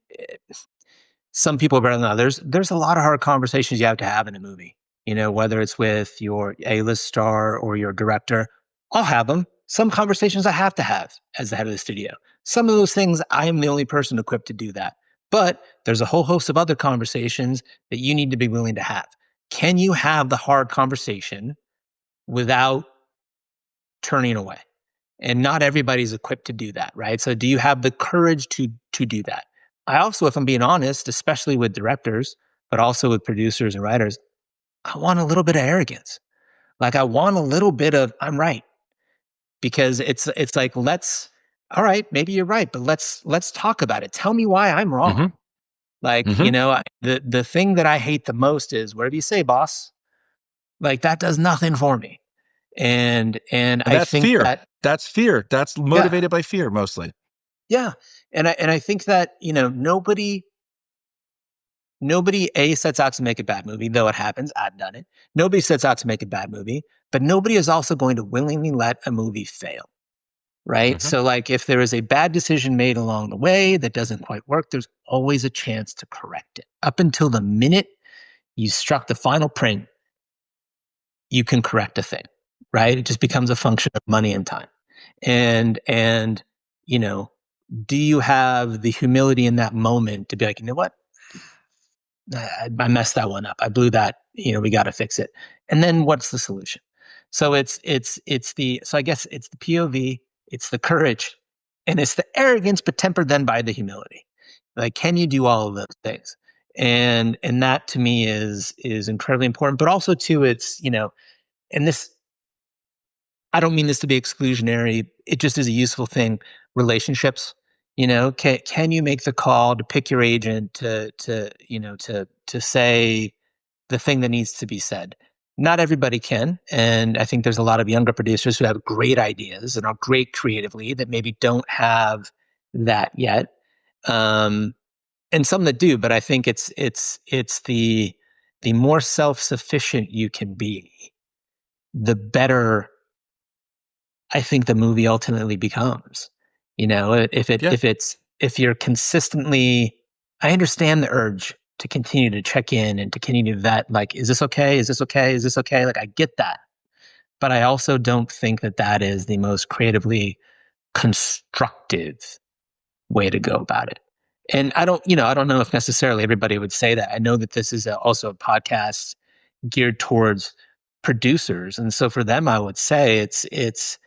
some people are better than others. There's a lot of hard conversations you have to have in a movie. Whether it's with your A-list star or your director, I'll have them. Some conversations I have to have as the head of the studio. Some of those things, I am the only person equipped to do that. But there's a whole host of other conversations that you need to be willing to have. Can you have the hard conversation without turning away? And not everybody's equipped to do that, right? So do you have the courage to do that? I also, if I'm being honest, especially with directors, but also with producers and writers, I want a little bit of arrogance. I want a little bit of, I'm right. Because it's like, all right, maybe you're right, but let's talk about it. Tell me why I'm wrong. The thing that I hate the most is, whatever you say, boss. That does nothing for me. And I think fear. That's fear. That's motivated by fear mostly. Yeah. And I think that, nobody sets out to make a bad movie, though it happens. I've done it. Nobody sets out to make a bad movie, but nobody is also going to willingly let a movie fail. Right? Mm-hmm. So if there is a bad decision made along the way that doesn't quite work, there's always a chance to correct it. Up until the minute you struck the final print, you can correct a thing, right? It just becomes a function of money and time. And do you have the humility in that moment to be like, you know what? I messed that one up. I blew that, we got to fix it. And then what's the solution? So so I guess it's the POV, it's the courage, and it's the arrogance, but tempered then by the humility. Like, can you do all of those things? And that to me is incredibly important. But also too, it's, and this, I don't mean this to be exclusionary. It just is a useful thing. Relationships, can you make the call to pick your agent to say the thing that needs to be said? Not everybody can. And I think there's a lot of younger producers who have great ideas and are great creatively that maybe don't have that yet. And some that do, but I think it's the more self-sufficient you can be, the better I think the movie ultimately becomes. If you're consistently, I understand the urge to continue to check in and to continue to vet, like, is this okay? Is this okay? Is this okay? Like, I get that. But I also don't think that that is the most creatively constructive way to go about it. And I don't know if necessarily everybody would say that. I know that this is also a podcast geared towards producers. And so for them, I would say it's,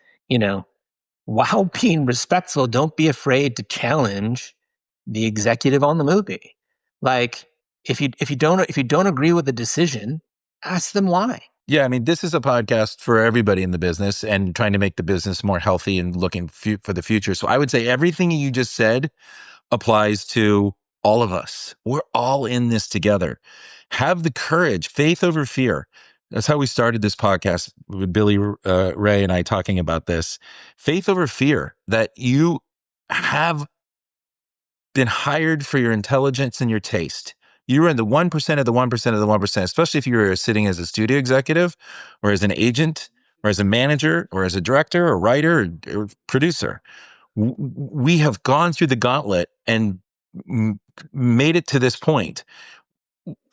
while being respectful, don't be afraid to challenge the executive on the movie. Like, if you don't agree with the decision, ask them why. Yeah, I mean, this is a podcast for everybody in the business and trying to make the business more healthy and looking for the future. So I would say everything you just said applies to all of us. We're all in this together. Have the courage, faith over fear. That's how we started this podcast with Billy Ray and I talking about this. Faith over fear, that you have been hired for your intelligence and your taste. You're in the 1% of the 1% of the 1%, especially if you're sitting as a studio executive or as an agent or as a manager or as a director or writer or producer. We have gone through the gauntlet and made it to this point.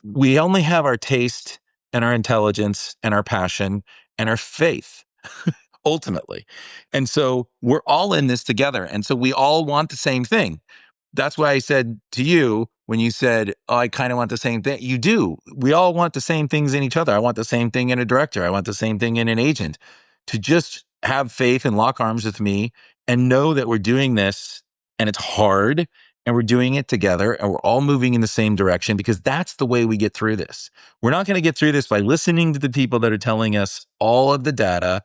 We only have our taste and our intelligence and our passion and our faith, ultimately. And so we're all in this together. And so we all want the same thing. That's why I said to you, when you said, oh, I kind of want the same thing, you do. We all want the same things in each other. I want the same thing in a director. I want the same thing in an agent. To just have faith and lock arms with me and know that we're doing this and it's hard and we're doing it together and we're all moving in the same direction, because that's the way we get through this. We're not going to get through this by listening to the people that are telling us all of the data,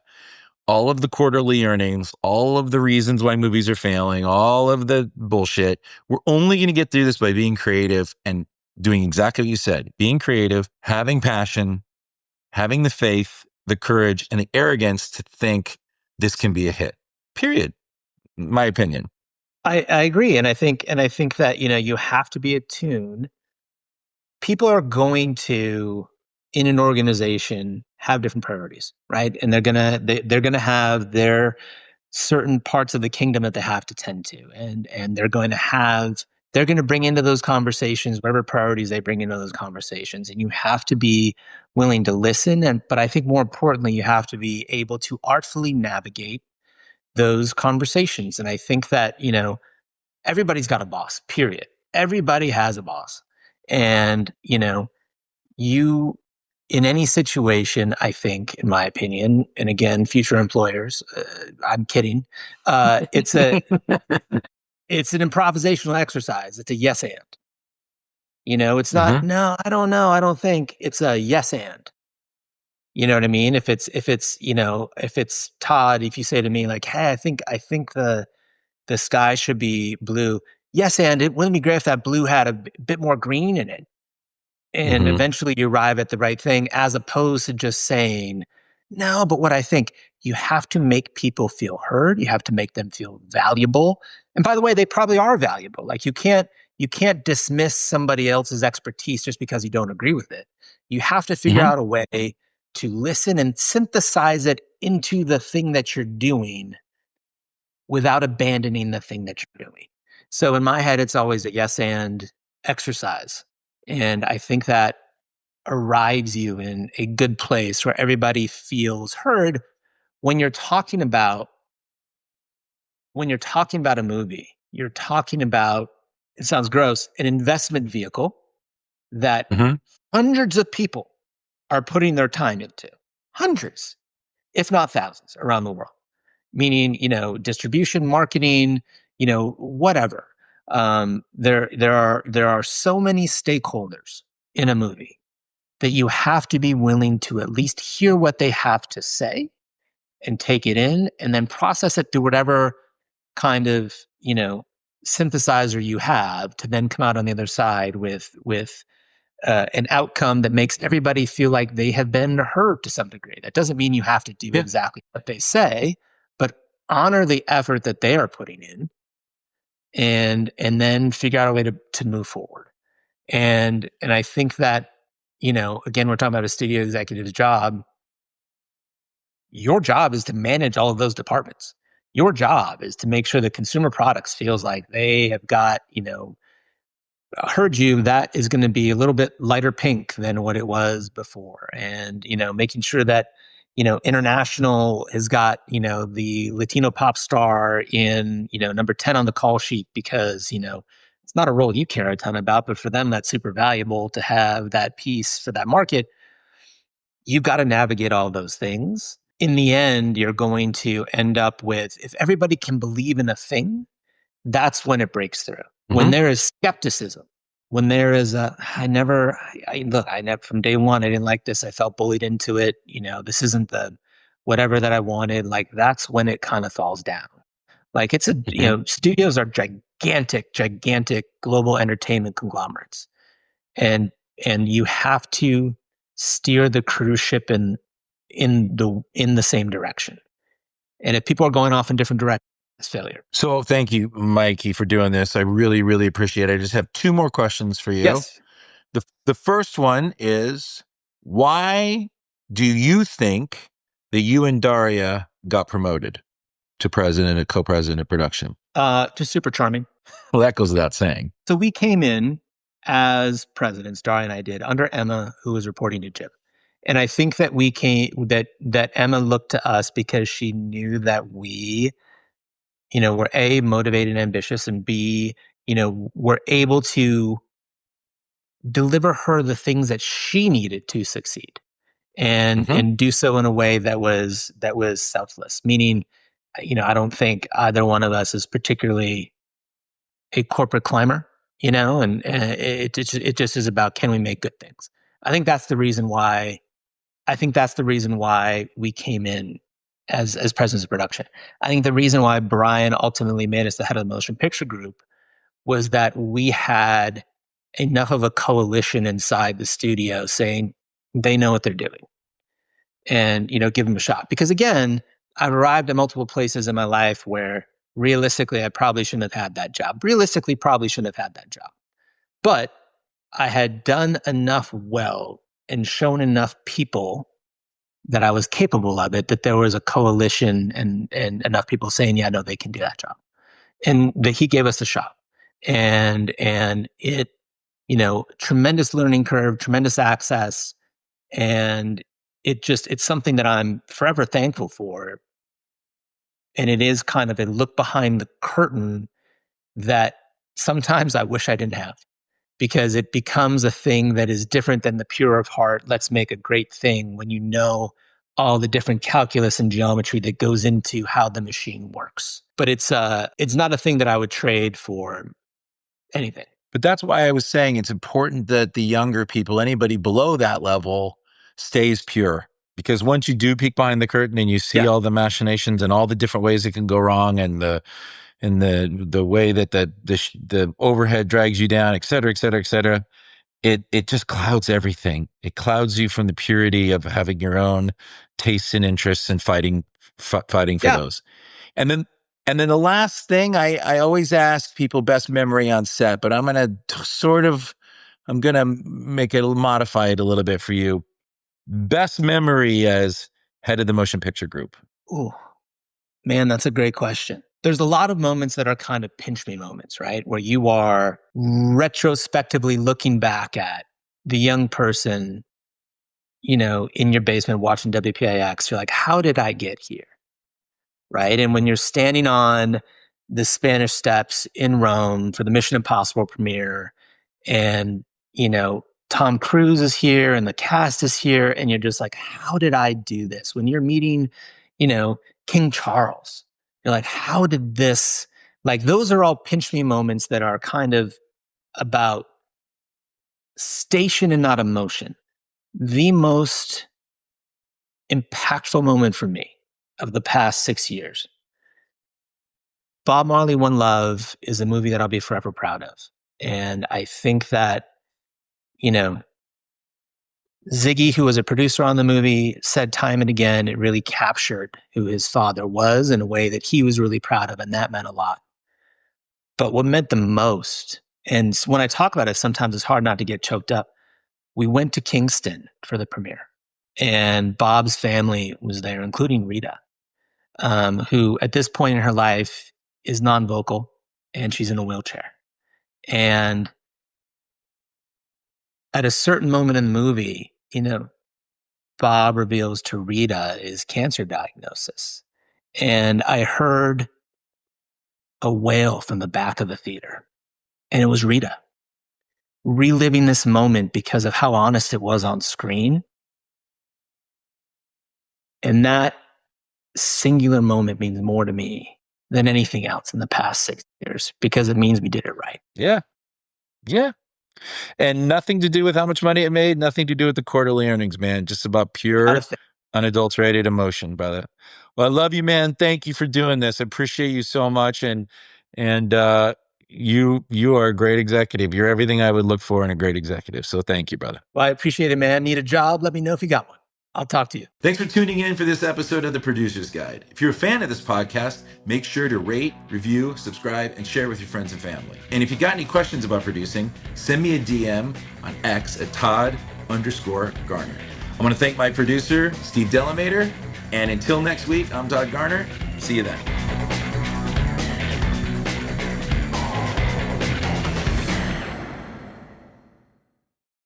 all of the quarterly earnings, all of the reasons why movies are failing, all of the bullshit. We're only going to get through this by being creative and doing exactly what you said, being creative, having passion, having the faith, the courage, and the arrogance to think this can be a hit, period. My opinion. I agree. And I think that, you have to be attuned. People are going to, in an organization, have different priorities, right? And they're gonna have their certain parts of the kingdom that they have to tend to, and they're going to bring into those conversations whatever priorities they bring into those conversations, and you have to be willing to listen. But I think more importantly, you have to be able to artfully navigate those conversations. And I think that everybody's got a boss. Period. Everybody has a boss, and you, in any situation, I think, in my opinion, and again, future employers, I'm kidding. It's an improvisational exercise. It's a yes and. It's not, no, I don't know, I don't think. It's a yes and. You know what I mean? If it's Todd, if you say to me like, hey, I think the sky should be blue. Yes, and it wouldn't be great if that blue had a bit more green in it. And eventually you arrive at the right thing, as opposed to just saying, no, but what I think, you have to make people feel heard. You have to make them feel valuable. And by the way, they probably are valuable. Like, you can't dismiss somebody else's expertise just because you don't agree with it. You have to figure out a way to listen and synthesize it into the thing that you're doing without abandoning the thing that you're doing. So in my head, it's always a yes and exercise. And I think that arrives you in a good place where everybody feels heard when you're talking about a movie. You're talking about, it sounds gross, an investment vehicle that hundreds of people are putting their time into. Hundreds. if not thousands around the world, meaning, distribution, marketing, whatever. There are so many stakeholders in a movie that you have to be willing to at least hear what they have to say and take it in and then process it through whatever kind of, synthesizer you have to then come out on the other side with an outcome that makes everybody feel like they have been heard to some degree. That doesn't mean you have to do exactly what they say, but honor the effort that they are putting in and then figure out a way to move forward. And I think that, again, we're talking about a studio executive's job. Your job is to manage all of those departments. Your job is to make sure that consumer products feels like they have got, heard you, that is going to be a little bit lighter pink than what it was before. And, making sure that, international has got, the Latino pop star in, number 10 on the call sheet because, it's not a role you care a ton about, but for them, that's super valuable to have that piece for that market. You've got to navigate all those things. In the end, you're going to end up with, if everybody can believe in a thing, that's when it breaks through. Mm-hmm. When there is skepticism, when there is from day one, I didn't like this. I felt bullied into it. This isn't the whatever that I wanted. Like, that's when it kind of falls down. Like, it's studios are gigantic global entertainment conglomerates. And you have to steer the cruise ship in the same direction. And if people are going off in different directions, it's failure. So thank you, Mikey, for doing this. I really, really appreciate it. I just have two more questions for you. Yes. The first one is, why do you think that you and Daria got promoted to president and co-president of production? Just super charming. Well, that goes without saying. So we came in as presidents, Daria and I did, under Emma, who was reporting to Jim. And I think that that Emma looked to us because she knew that we, were A, motivated and ambitious, and B, were able to deliver her the things that she needed to succeed and do so in a way that was selfless. Meaning, I don't think either one of us is particularly a corporate climber, and it just is about, can we make good things? I think that's the reason why we came in as presidents of production. I think the reason why Brian ultimately made us the head of the motion picture group was that we had enough of a coalition inside the studio saying they know what they're doing and, give them a shot. Because again, I've arrived at multiple places in my life where realistically, I probably shouldn't have had that job. But I had done enough well and shown enough people that I was capable of it, that there was a coalition and enough people saying, yeah, no, they can do that job. And that he gave us a shot. And it, tremendous learning curve, tremendous access. And it's something that I'm forever thankful for. And it is kind of a look behind the curtain that sometimes I wish I didn't have. Because it becomes a thing that is different than the pure of heart, let's make a great thing, when you know all the different calculus and geometry that goes into how the machine works. But it's not a thing that I would trade for anything. But that's why I was saying it's important that the younger people, anybody below that level, stays pure. Because once you do peek behind the curtain and you see all the machinations and all the different ways it can go wrong, and the way that the overhead drags you down, et cetera, et cetera, et cetera, it just clouds everything. It clouds you from the purity of having your own tastes and interests and fighting for those. And then the last thing, I always ask people best memory on set, but I'm going to modify it a little bit for you. Best memory as head of the motion picture group. Ooh, man, that's a great question. There's a lot of moments that are kind of pinch me moments, right? Where you are retrospectively looking back at the young person, in your basement watching WPIX. You're like, how did I get here? Right? And when you're standing on the Spanish Steps in Rome for the Mission Impossible premiere, and, Tom Cruise is here and the cast is here, and you're just like, how did I do this? When you're meeting King Charles. You're like, how did this, like, those are all pinch me moments that are kind of about station and not emotion. The most impactful moment for me of the past 6 years. Bob Marley, One Love is a movie that I'll be forever proud of. And I think that, Ziggy, who was a producer on the movie, said time and again, it really captured who his father was in a way that he was really proud of. And that meant a lot. But what meant the most, and when I talk about it, sometimes it's hard not to get choked up. We went to Kingston for the premiere, and Bob's family was there, including Rita, who at this point in her life is non-vocal and she's in a wheelchair. And at a certain moment in the movie, Bob reveals to Rita his cancer diagnosis. And I heard a wail from the back of the theater. And it was Rita reliving this moment because of how honest it was on screen. And that singular moment means more to me than anything else in the past 6 years because it means we did it right. Yeah. Yeah. And nothing to do with how much money it made, nothing to do with the quarterly earnings, man. Just about pure, unadulterated emotion, brother. Well, I love you, man. Thank you for doing this. I appreciate you so much. And you are a great executive. You're everything I would look for in a great executive. So thank you, brother. Well, I appreciate it, man. Need a job? Let me know if you got one. I'll talk to you. Thanks for tuning in for this episode of The Producer's Guide. If you're a fan of this podcast, make sure to rate, review, subscribe, and share with your friends and family. And if you got any questions about producing, send me a DM on X at Todd_Garner. I want to thank my producer, Steve Delamater. And until next week, I'm Todd Garner. See you then.